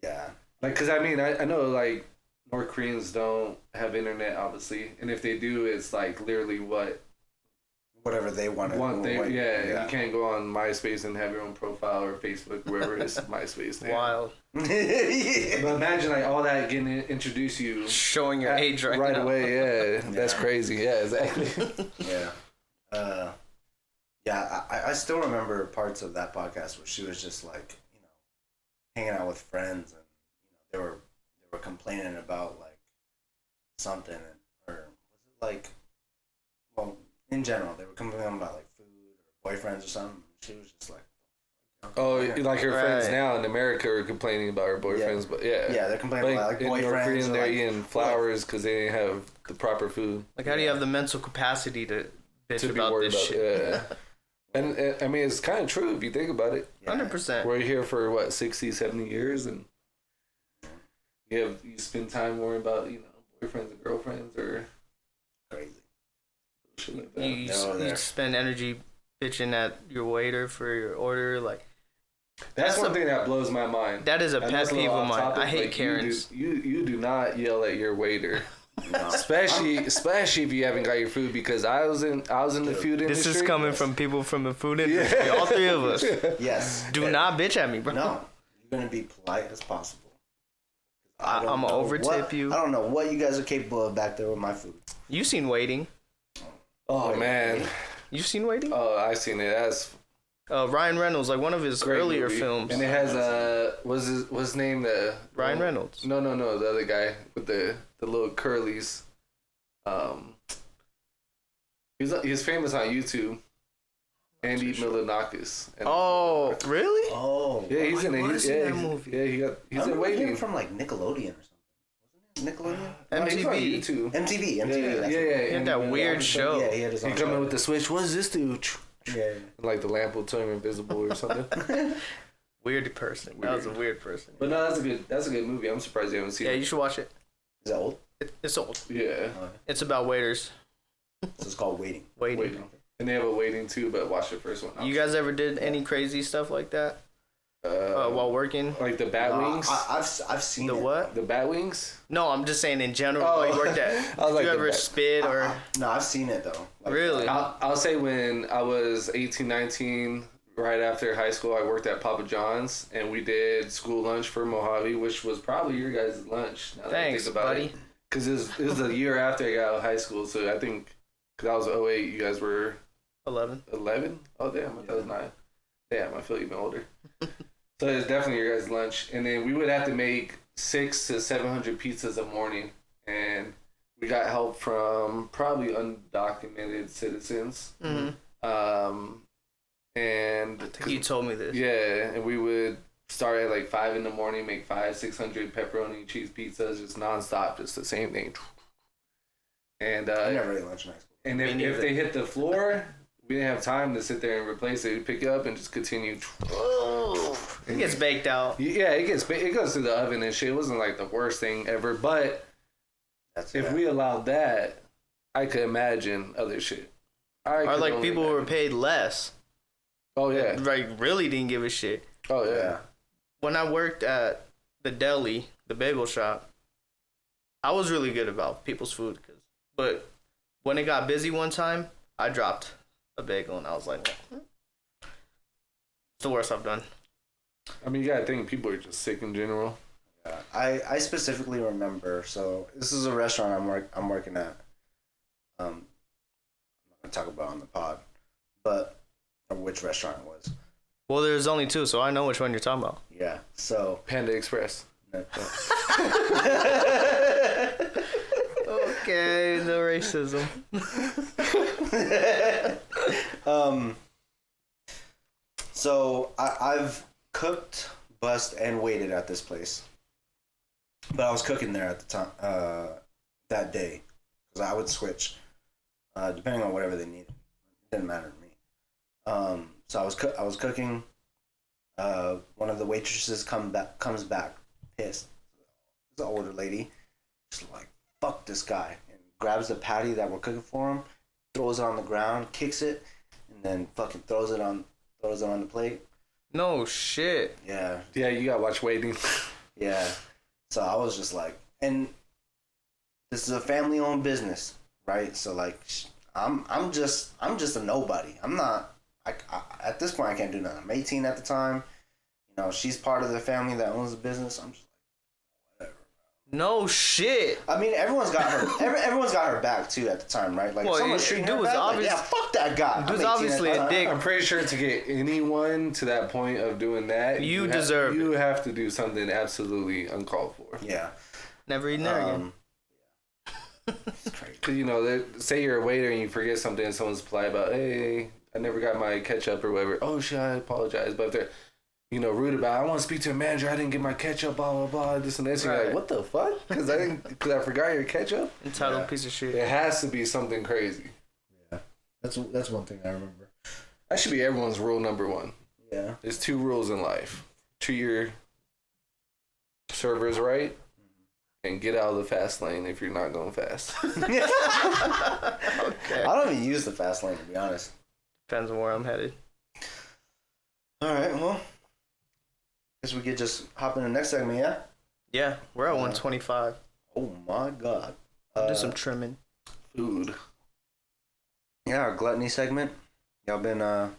like, because I mean I know like North Koreans don't have internet obviously, and if they do, it's like literally whatever they want. You can't go on MySpace and have your own profile or Facebook, wherever it is. MySpace. Now. Wild. But imagine like all that getting introduced you, showing your age right away. Yeah, that's crazy. Yeah, exactly. I still remember parts of that podcast where she was just like, hanging out with friends, and they were complaining about like something, or was it like, well, in general they were complaining about like food or boyfriends or something. She was just like, like her friends now in America are complaining about her boyfriends, but they're complaining about like boyfriends. In North Korea, they're eating flowers because they didn't have the proper food. Like, how do you have the mental capacity to bitch about this shit? Yeah. And I mean, it's kind of true if you think about it. 100%. We're here for 60, 70 years, and you spend time worrying about boyfriends and girlfriends or crazy shit like that. You spend energy bitching at your waiter for your order, like. That's one thing that blows my mind. That is a pet peeve of mine. I hate Karens. You do not yell at your waiter. No. Especially if you haven't got your food, because I was in the food industry. This is coming from people from the food industry. Yeah. All three of us. Yes. Do not bitch at me, bro. No. You're gonna be polite as possible. I'm gonna overtip you. I don't know what you guys are capable of back there with my food. You seen Waiting? Oh man. You've seen Waiting? Oh, I seen it. Ryan Reynolds, like one of his Great earlier movie. films. And it has what's his name? Ryan Reynolds. No, the other guy with the little curlies. He's famous on YouTube. Andy Milonakis. Oh, really? Oh, Yeah, he's in it. I've seen that movie. Yeah, he's in Waiting. from like Nickelodeon or something. Wasn't it Nickelodeon? No, he's on MTV. YouTube. MTV. Yeah, That's yeah. it. He had that weird show. Yeah, he had his He own come in show. with the switch. What does this do? Yeah. Like the lamp will turn invisible or something. Weird person. That was a weird person. But no, that's a good movie. I'm surprised you haven't seen Yeah, it. you should watch it. Is that old? It's old. Yeah. It's about waiters. So it's called Waiting. Waiting. And they have a Waiting too, but watch the first one. You guys ever did any crazy stuff like that while working? Like the bat wings? I've seen The it. what? The bat wings? No, I'm just saying in general. Oh. While you worked at. I was like, you the ever bat- spit or? No, I've seen it though. Like, Really? I'll say when I was 18, 19, right after high school, I worked at Papa John's, and we did school lunch for Mojave, which was probably your guys' lunch. Now that I Thanks, think about buddy. it. Because it was the year after I got out of high school, so I think, because I was 08, you guys were 11. 11? Oh, damn, I thought it was 9. Damn, I feel even older. So it's definitely your guys' lunch. And then we would have to make 600 to 700 pizzas a morning. And we got help from probably undocumented citizens. Mm-hmm. And You told me this. yeah, and we would start at like 5 in the morning, make 600 pepperoni cheese pizzas, just nonstop, just the same thing. And I never ate lunch in high school. and Me if neither. they hit the floor, we didn't have time to sit there and replace it. We'd pick it up and just continue. It gets baked out. Yeah, it goes through the oven and shit. It wasn't like the worst thing ever, but if we allowed that, I could imagine other shit. Or like people who were paid less. Oh yeah. Like really didn't give a shit. Oh yeah. Yeah. When I worked at the deli, the bagel shop, I was really good about people's food. But when it got busy one time, I dropped a bagel and I was like, it's the worst I've done. I mean, you gotta think people are just sick in general. Yeah. I specifically remember. So this is a restaurant I'm working at. I'm not gonna talk about it on the pod, but or which restaurant it was. Well, there's only 2, so I know which one you're talking about. Yeah. So Panda Express. Okay, no racism. So I've cooked, bussed, and waited at this place, but I was cooking there at the time that day because I would switch depending on whatever they needed. It didn't matter to me. So I was cooking. One of the waitresses comes back pissed. It's an older lady, just like fuck this guy, and grabs the patty that we're cooking for him, throws it on the ground, kicks it, and then fucking throws it on the plate. No shit. Yeah, Yeah, you gotta watch Waiting. yeah. So I was just like, and this is a family-owned business, right? So like, I'm just a nobody. I'm not. I at this point I can't do nothing. I'm 18 at the time. You know, she's part of the family that owns the business. I'm just like, whatever. No shit. I mean, everyone's got her back too at the time, right? Like, Well, someone's dude treating her was bad, like, obvious- yeah, fuck that guy. Dude's I'm 18 at obviously the a time. dick. I'm pretty sure to get anyone to that point of doing that, You deserve You have to do something absolutely uncalled for. Yeah. Never eating there again. It's crazy. Cause you know, say you're a waiter and you forget something, and someone's polite about, hey, I never got my ketchup or whatever. Oh shit, I apologize. But if they're, you know, rude about, I want to speak to a manager. I didn't get my ketchup. Blah blah blah. This and this. You're Right. like, what the fuck? Because I forgot your ketchup. Entitled Yeah. piece of shit. It has to be something crazy. Yeah. That's one thing I remember. That should be everyone's rule number 1. Yeah. There's 2 rules in life: treat your servers right, and get out of the fast lane if you're not going fast. Okay. I don't even use the fast lane, to be honest. Depends on where I'm headed. All right, well, guess we could just hop in the next segment, yeah? Yeah, we're at 125. Oh my god. Do some trimming. Food. Yeah, our gluttony segment. Y'all been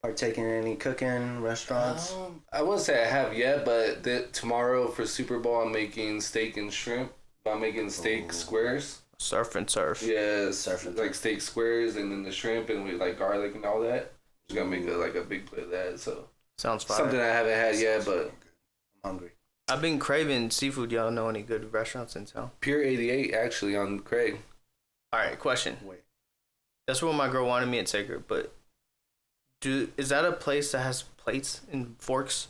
partaking in any cooking restaurants? I wouldn't say I have yet, but tomorrow for Super Bowl, I'm making steak and shrimp. I'm making steak squares. Surf and turf. Yes, Surf and like steak squares, and then the shrimp, and with like garlic and all that. Just gonna make a big plate of that. So Sounds fire. something I haven't had yet, but I'm hungry. I've been craving seafood. Y'all know any good restaurants in town? Pier 88 actually on Craig. All right, question. Wait. That's where my girl wanted me to take her, but is that a place that has plates and forks?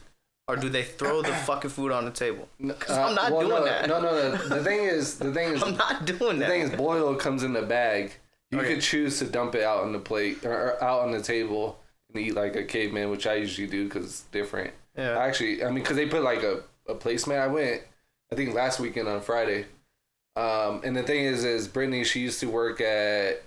Or do they throw the fucking food on the table? Because I'm not doing that. No. The thing is, I'm not doing that. The thing is, boil comes in a bag. You Okay. could choose to dump it out on the plate or out on the table and eat like a caveman, which I usually do because it's different. Yeah. Actually, I mean, because they put like a placemat. I went, I think last weekend on Friday. And the thing is Brittany, she used to work at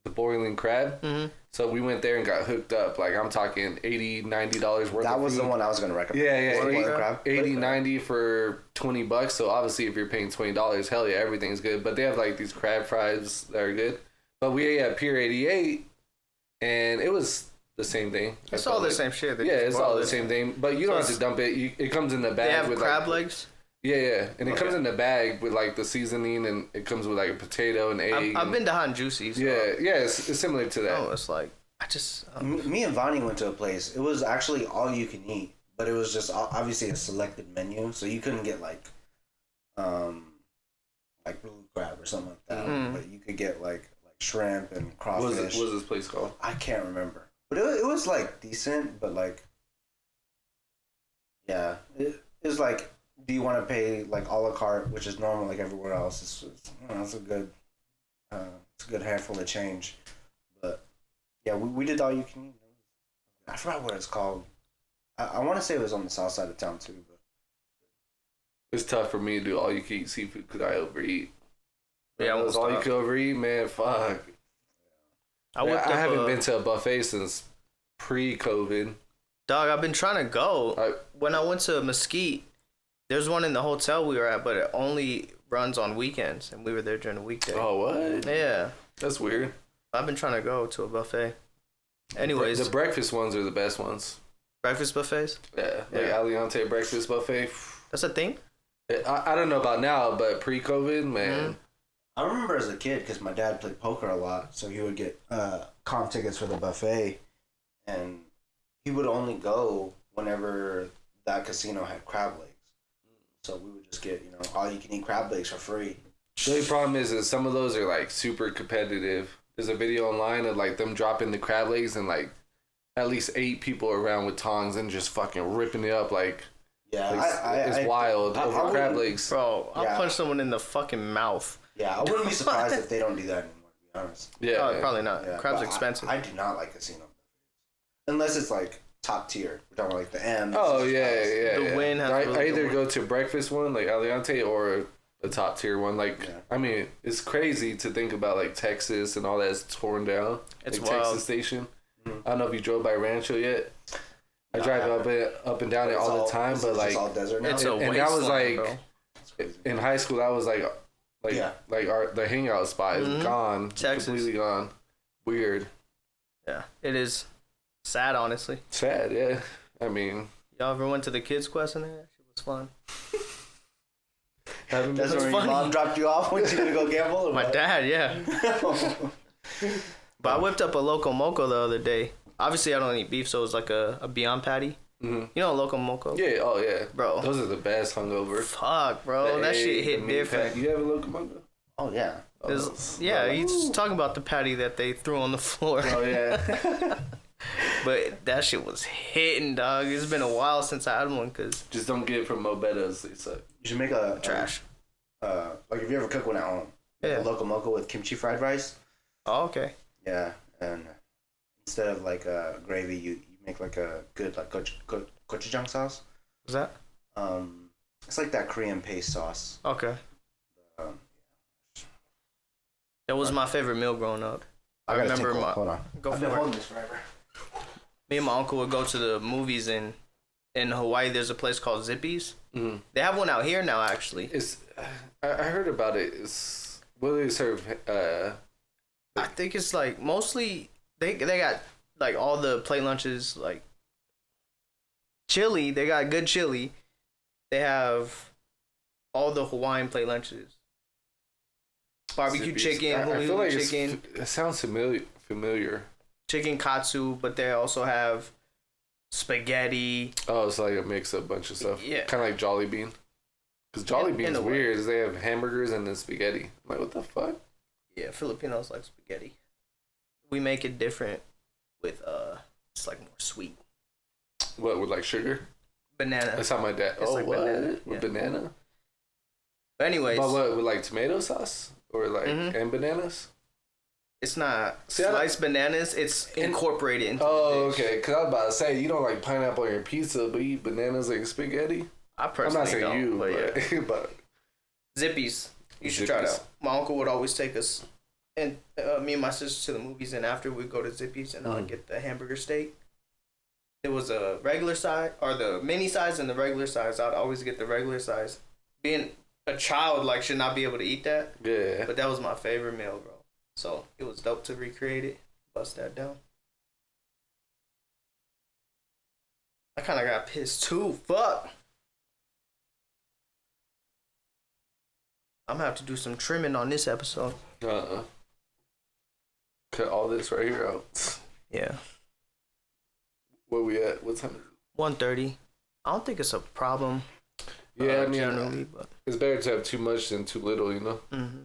the Boiling Crab. Mm-hmm. So we went there and got hooked up. Like, I'm talking $80, $90 worth That of was food. the one I was gonna recommend. Yeah, Boiling crab. 80, 90 for $20. So obviously, if you're paying $20, hell yeah, everything's good. But they have like these crab fries that are good. But we ate at Pier 88, and it was the same thing. It's all the same shit. They Yeah, just it's boil all the it. same thing. But you don't have to dump it. It comes in the bag. They have with crab like, legs? Yeah, and it comes in the bag with like the seasoning, and it comes with like a potato and egg. I've been to Hot and Juicy. So Yeah, it's similar to that. Oh, it's like Me and Vonnie went to a place. It was actually all you can eat, but it was just obviously a selected menu, so you couldn't get like blue crab or something like that. Mm. But you could get like shrimp and What crawfish. was this place called? I can't remember, but it was like decent, but like yeah, it was like. Do you want to pay like a la carte, which is normal like everywhere else? It's a good handful of change, but yeah, we did all you can eat. I forgot what it's called. I want to say it was on the south side of town too, but It's tough for me to do all you can eat seafood because I overeat. Yeah, It was all you can overeat, man. Fuck. I haven't been to a buffet since pre-COVID. Dog, I've been trying to go. When I went to Mesquite, there's one in the hotel we were at, but it only runs on weekends, and we were there during the weekday. Oh, what? Yeah. That's weird. I've been trying to go to a buffet. Anyways. The breakfast ones are the best ones. Breakfast buffets? Yeah. Like Aliante breakfast buffet. That's a thing? I don't know about now, but pre-COVID, man. Mm-hmm. I remember as a kid because my dad played poker a lot, so he would get comp tickets for the buffet, and he would only go whenever that casino had crab legs. So we would just get all you can eat crab legs for free. The only problem is some of those are like super competitive. There's a video online of like them dropping the crab legs and like at least 8 people around with tongs and just fucking ripping it up like. Yeah, like, it's wild over crab legs. Bro, I'll punch someone in the fucking mouth. Yeah, I wouldn't be surprised if they don't do that anymore, to be honest. Yeah. Probably not. Yeah, Crab's but expensive. I do not like casino buffets. Unless it's like top tier. We're talking about like the M. Oh, yeah. The Win has I really either good go to a breakfast one, like Aliante, or a top tier one. Like, I mean, it's crazy to think about, like, Texas and all that's torn down. It's like wild. Texas Station. Mm-hmm. I don't know if you drove by Rancho yet. I drive up and down it all the time, but, like, all desert now. It's a and that was, wasteland, like, bro. in high school, that was, like the hangout spot is gone. Texas. Completely gone. Weird. Yeah, it is sad, honestly. Sad, yeah. I mean, Y'all ever went to the Kids Quest in there? That shit was fun. That's where your mom dropped you off when you were to go gamble? Or My what? dad, yeah. But I whipped up a Loco Moco the other day. Obviously, I don't eat beef, so it was like a Beyond Patty. Mm-hmm. You know Loco Moco? Yeah, oh yeah. Bro. Those are the best hungover. Fuck, bro. That shit hit different. You have a Loco Moco? Oh, yeah. He's talking about the patty that they threw on the floor. Oh, yeah. But that shit was hitting, dog. It's been a while since I had one, cause just don't get it from Mobetta's. They suck. You should make a trash. Like if you ever cook one at home, a Loco Moco with kimchi fried rice. Oh, okay. Yeah, and instead of like gravy, you make like a good like gochujang sauce. What's that? It's like that Korean paste sauce. Okay. That was my favorite meal growing up. I remember hold on. I've been holding this forever. Me and my uncle would go to the movies in Hawaii. There's a place called Zippy's. Mm-hmm. They have one out here now, actually. I heard about it. What do they serve? I think it's like mostly they got like all the plate lunches, like chili. They got good chili. They have all the Hawaiian plate lunches. Barbecue Zippy's. chicken, I feel like chicken. it sounds familiar. chicken katsu, but they also have spaghetti. Oh, it's like a mix of a bunch of stuff. Yeah. Kind of like Jolly Bean. Because Jolly In Bean's a way. weird. Is they have hamburgers and then spaghetti. I'm like, what the fuck? Yeah, Filipinos like spaghetti. We make it different with it's like more sweet. What, with like sugar? Banana. That's how my dad. It's Oh, like what? banana, With yeah. banana? But anyways, But what, with like tomato sauce? Or like, Mhm. and bananas? it's not See, I don't- sliced bananas. It's incorporated into Oh, the dish. okay. Because I was about to say, you don't like pineapple on your pizza, but you eat bananas like spaghetti? I I'm personally not saying don't, you, but yeah. but Zippies. You should try it Zippies. out. My uncle would always take us and me and my sister to the movies, and after we go to Zippies and I'd get the hamburger steak. It was a regular size or the mini size and the regular size. I'd always get the regular size. Being a child, like, should not be able to eat that, yeah. but that was my favorite meal, bro. So it was dope to recreate it. Bust that down. I kind of got pissed too. Fuck. I'm gonna have to do some trimming on this episode. Cut all this right here out. Yeah. Where we at? What time is it? 1:30. I don't think it's a problem. Yeah, I mean, generally, but it's better to have too much than too little, you know? mm-hmm.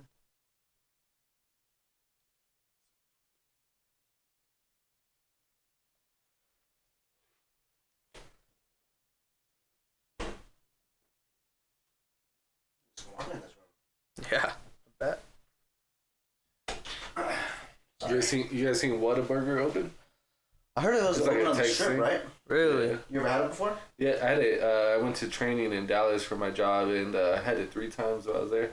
Yeah, I bet. You guys seen Whataburger open? I heard it was It's like open a on the text strip, thing. right? Really? Yeah. You ever had it before? Yeah, I had it. I went to training in Dallas for my job, and I had it 3 times while I was there.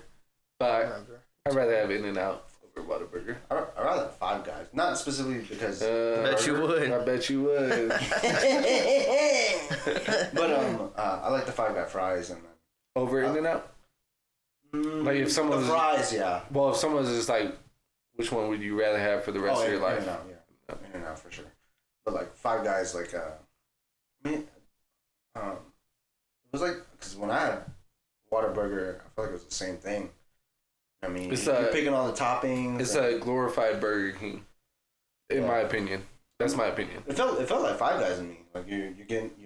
But I'd rather have In-N-Out over Whataburger. I'd rather have Five Guys. Not specifically because... Bet you would. I bet you would. but I like the Five Guy fries and then... Over In-N-Out? Like if someone The was, fries, yeah. well, if someone's just like, which one would you rather have for the rest of your life? In-N-Out, yeah. In-N-Out for sure. But like Five Guys, like, I mean, it was like, because when I had Whataburger, I feel like it was the same thing. I mean, you're picking all the toppings. It's a glorified Burger King, in my opinion. That's my opinion. It felt like Five Guys to me. Like you're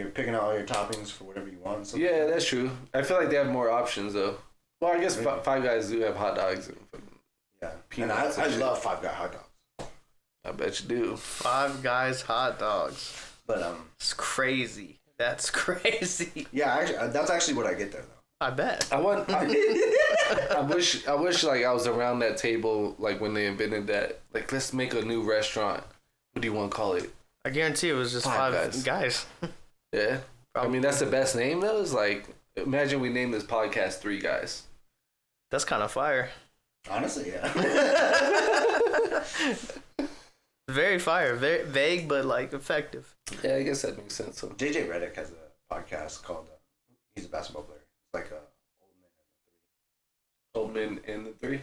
picking out all your toppings for whatever you want. Yeah, that's true. I feel like they have more options though. Well, I guess Five Guys do have hot dogs and fucking yeah. And peanuts I and shit. love Five Guy hot dogs. I bet you do. Five Guys hot dogs. But It's crazy. That's crazy. yeah, actually, that's actually what I get there though. I bet. I wish like I was around that table like when they invented that. Like, let's make a new restaurant. What do you want to call it? I guarantee it was just Five five guys. Yeah. I mean, that's the best name though. Is like, imagine we name this podcast 3 Guys. That's kind of fire. Honestly, yeah. Very fire. Very vague, but like effective. Yeah, I guess that makes sense. So. JJ Redick has a podcast called. He's a basketball player. It's like Old Men in the 3? Yeah.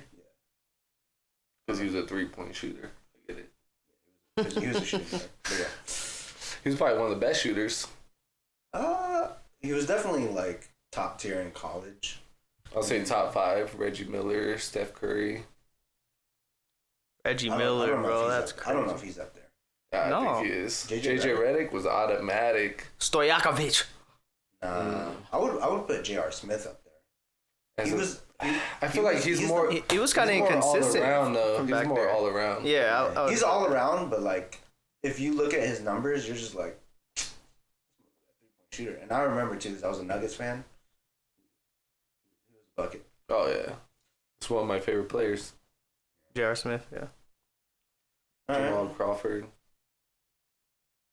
Because he was a 3-point shooter. I get it. He was a shooting guard. But yeah. He was probably one of the best shooters. He was definitely like top tier in college. I'll say top 5. Reggie Miller, Steph Curry. Reggie I don't Miller, know if bro. he's That's up- crazy. I don't know if he's up there. Yeah, No. I think he is. JJ JJ Redick was automatic. Stojakovic. I would put J.R. Smith up there. As He a- was. I feel like he's more. He was kind of he's more inconsistent. all around though. from He's back more there. all around. Yeah, I He's all around, but like, if you look at his numbers, you're just like, shooter. And I remember too, because I was a Nuggets fan. He was a bucket. Oh yeah, it's one of my favorite players. J.R. Smith. Yeah. All right. Jamal Crawford.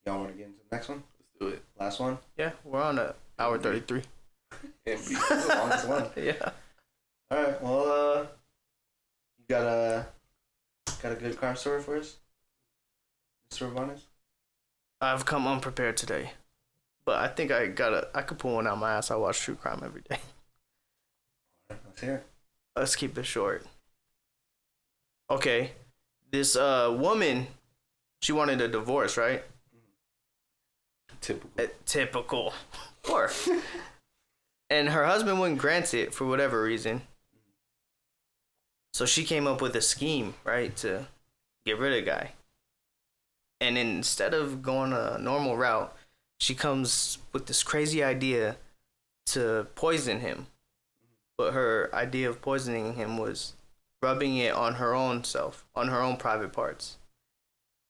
Y'all want to get into the next one? Let's do it. Last one. Yeah, we're on hour 33. MB. That's the longest one. Yeah. All right. Well, you got a good crime story for us, Mr. Urbanez? I've come unprepared today, but I think I could pull one out my ass. I watch true crime every day. All right, let's hear it. Let's keep it short. Okay, this woman, she wanted a divorce, right? Typical. Typical. Or. And her husband wouldn't grant it for whatever reason. So she came up with a scheme, right, to get rid of the guy. And instead of going a normal route, she comes with this crazy idea to poison him. But her idea of poisoning him was rubbing it on her own self, on her own private parts,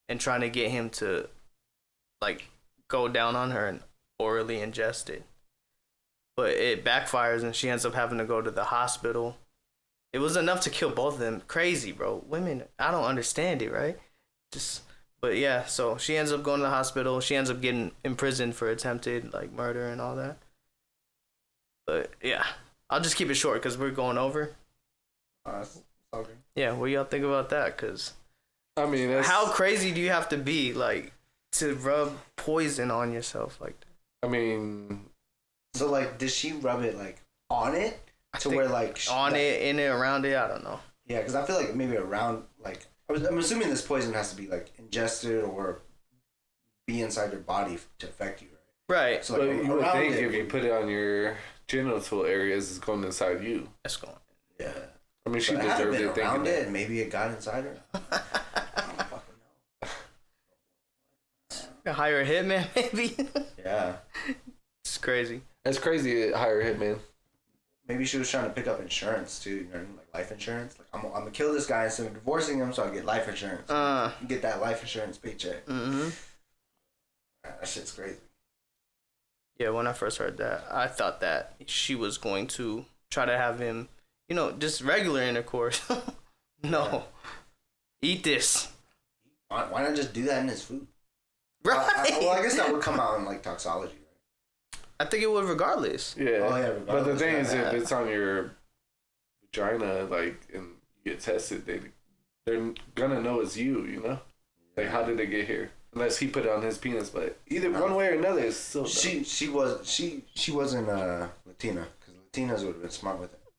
and trying to get him to, like, go down on her and orally ingest it. But it backfires and she ends up having to go to the hospital. It was enough to kill both of them. Crazy, bro. Women, I don't understand it, right? But yeah, so she ends up going to the hospital. She ends up getting imprisoned for attempted, like, murder and all that. But yeah, I'll just keep it short because we're going over. Okay. Yeah, what do y'all think about that? Because I mean, how crazy do you have to be, like, to rub poison on yourself like that? I mean, so, like, did she rub it, like, on it? To where, like... On it, in it, around it, I don't know. Yeah, because I feel like maybe around, like... I'm assuming this poison has to be, like, ingested or be inside your body to affect you, right? Right. So, like, you would think if you put it on your genital areas, it's going inside you. That's going. Yeah. I mean, she deserved it. Around it, and maybe it got inside her. I don't fucking know. Hire a hitman, maybe. Yeah. It's crazy. That's crazy to hire a hitman. Maybe she was trying to pick up insurance too, you know, like life insurance. Like I'm gonna kill this guy instead of divorcing him, so I get life insurance. Get that life insurance paycheck. Mm-hmm. That shit's crazy. Yeah, when I first heard that, I thought that she was going to try to have him, you know, just regular intercourse. No, yeah. Eat this. Why not just do that in his food? Right. I guess that would come out in like toxology. I think it would regardless. Yeah. Oh, yeah, regardless. But the thing is, if it's on your vagina, like, and you get tested, they're gonna know it's you know? Like, how did it get here? Unless he put it on his penis, but either one way or another, it's still dumb. She wasn't Latina, because Latinas would have been smart with it. I'm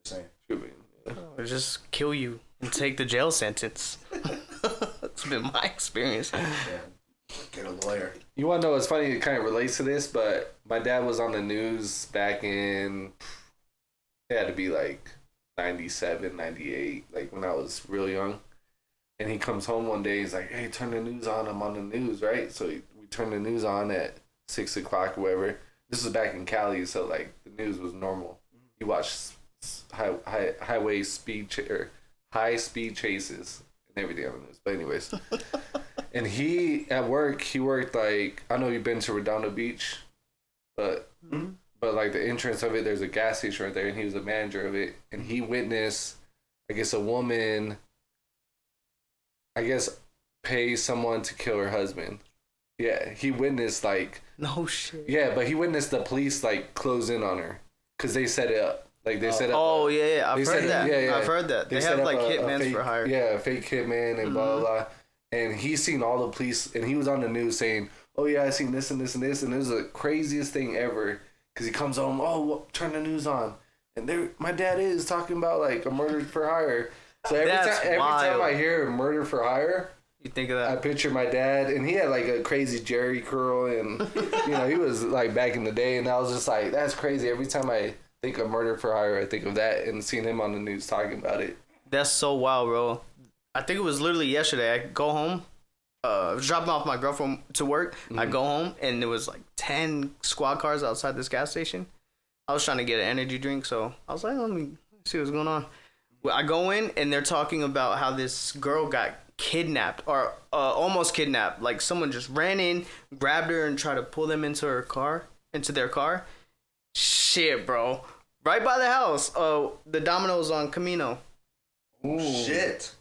just saying. Should be. Yeah. Or just kill you and take the jail sentence. That's been my experience. Yeah. Get a lawyer. You want to know what's funny? It kind of relates to this, but my dad was on the news back in, it had to be like 97, 98, like when I was real young. And he comes home one day, he's like, hey, turn the news on. I'm on the news, right? So we turned the news on at 6 o'clock or whatever. This was back in Cali, so like the news was normal. You watch highway speed or high speed chases and everything on the news. But anyways. And he, at work, he worked like, I know you've been to Redondo Beach, but like the entrance of it, there's a gas station right there, and he was the manager of it. And he witnessed, I guess, a woman, pay someone to kill her husband. Yeah, he witnessed like... No shit. Yeah, but he witnessed the police like close in on her because they set it up. Like they set up. Oh yeah, I've heard that. Yeah. I've heard that. They have like hitmen for hire. Yeah, a fake hitman and blah blah blah. And he's seen all the police, and he was on the news saying, "Oh yeah, I seen this and this and this," and it was the craziest thing ever. Because he comes home, turn the news on, and my dad is talking about like a murder for hire. So every time I hear murder for hire, you think of that. I picture my dad, and he had like a crazy Jerry curl, and he was like back in the day, and I was just like, that's crazy. Every time I think of murder for hire, I think of that, and seeing him on the news talking about it. That's so wild, bro. I think it was literally yesterday. I go home, dropping off my girlfriend to work. Mm-hmm. I go home, and there was like 10 squad cars outside this gas station. I was trying to get an energy drink, so I was like, let me see what's going on. Well, I go in, and they're talking about how this girl got kidnapped, or almost kidnapped. Like someone just ran in, grabbed her, and tried to pull them into their car. Shit, bro. Right by the house. The Domino's on Camino. Ooh. Shit.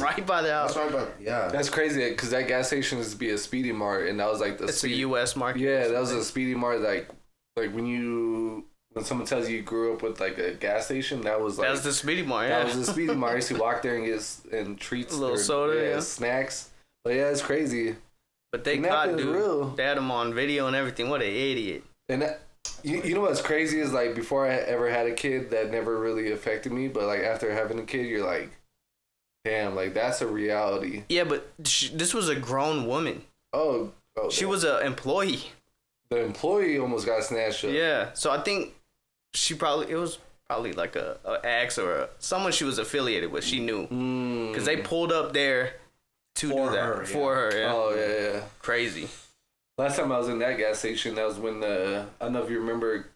Right by the house. That's right by, yeah. That's crazy because that gas station used to be a Speedy Mart, and that was like it's a U.S. market. Yeah, that was a Speedy Mart. Like when someone tells you grew up with like a gas station, that was like the Speedy Mart. Yeah, that was the Speedy Mart. I used to walk there and get treats, a little soda, snacks. But yeah, it's crazy. But they caught dude. Real. They had him on video and everything. What an idiot. And you know what's crazy is like before I ever had a kid, that never really affected me. But like after having a kid, you're like, damn, like that's a reality. Yeah, but this was a grown woman. Oh she was an employee. The employee almost got snatched up. Yeah, so I think it was probably like a ex or someone she was affiliated with. She knew because they pulled up there, to For do that her, for her. Yeah. Oh yeah. Crazy. Last time I was in that gas station, that was when I don't know if you remember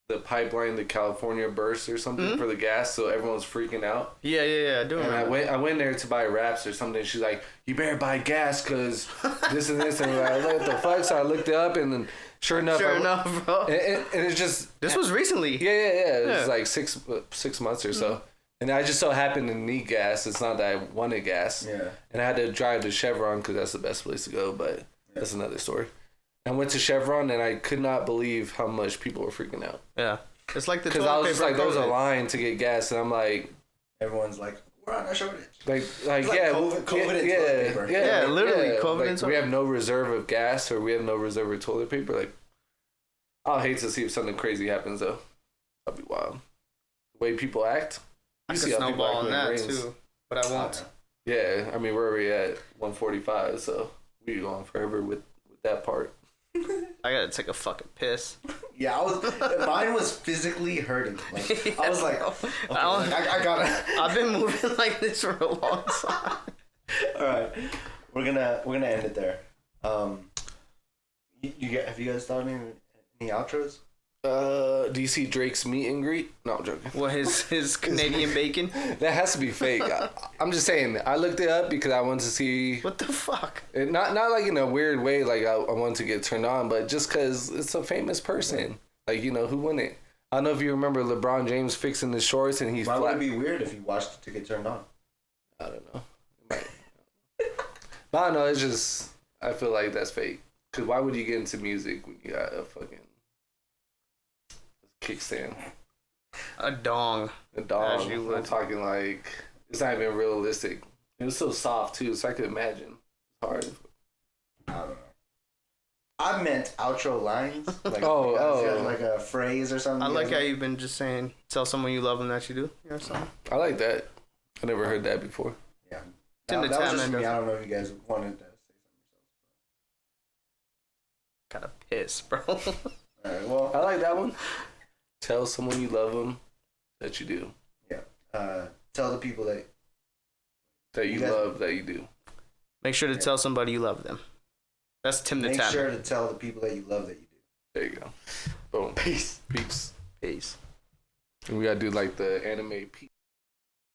the pipeline to California burst or something for the gas, so everyone was freaking out. Yeah. I do And remember. I went there to buy wraps or something. She's like, "You better buy gas, cause this and this." And I was like, "What the fuck?" So I looked it up, and then sure enough, bro. and it's just This was recently. yeah. It Yeah. was like 6 months or so. And I just so happened to need gas. It's not that I wanted gas. Yeah. And I had to drive to Chevron because that's the best place to go, but that's another story. I went to Chevron and I could not believe how much people were freaking out. Yeah. It's like the Because I was just like, there was a line to get gas, and I'm like, Everyone's like, we're on a shortage. like It's yeah, COVID and toilet paper. Yeah, literally, COVID like, and toilet we have no reserve of gas, or we have no reserve of toilet paper. Like, I'll hate to see if something crazy happens though. That'd be wild. The way people act. I You could see how people snowball act on when it that rains. too, but I won't. Yeah, I mean, we're already at 145, so we going forever with that part. I gotta take a fucking piss. Yeah, mine was physically hurting. Like, I was like, okay, I gotta. I've been moving like this for a long time. All right, we're gonna end it there. Have you guys thought of any outros? Do you see Drake's meet and greet? No, I'm joking. What his Canadian bacon? That has to be fake. I'm just saying. I looked it up because I wanted to see. What the fuck? Not like in a weird way, like I wanted to get turned on, but just because it's a famous person. Like, who wouldn't? I don't know if you remember LeBron James fixing his shorts and he's Why flat. would it be weird if you watched it to get turned on? I don't know. But I don't know. It's just, I feel like that's fake. Because why would you get into music when you got a fucking kickstand? A dong. A dog. As you would. I'm talking like, it's not even realistic. It was so soft too, so I could imagine. It's hard. I don't know. I meant outro lines. Like, Oh. like a phrase or something. I like how you've been just saying, tell someone you love them that you do. Or something. I like that. I never heard that before. Yeah. Tim the That was Tan just Man me. does I don't know if you guys wanted to say Gotta piss, bro. something yourselves. All right. Well, I like that one. Tell someone you love them that you do. yeah. Tell the people that That you You guys- love that you do. Make sure to tell somebody you love them. That's Tim the make Tan. sure to tell the people that you love that you do. There you go. Boom. Peace. Peace. Peace. And we gotta do like the anime peace.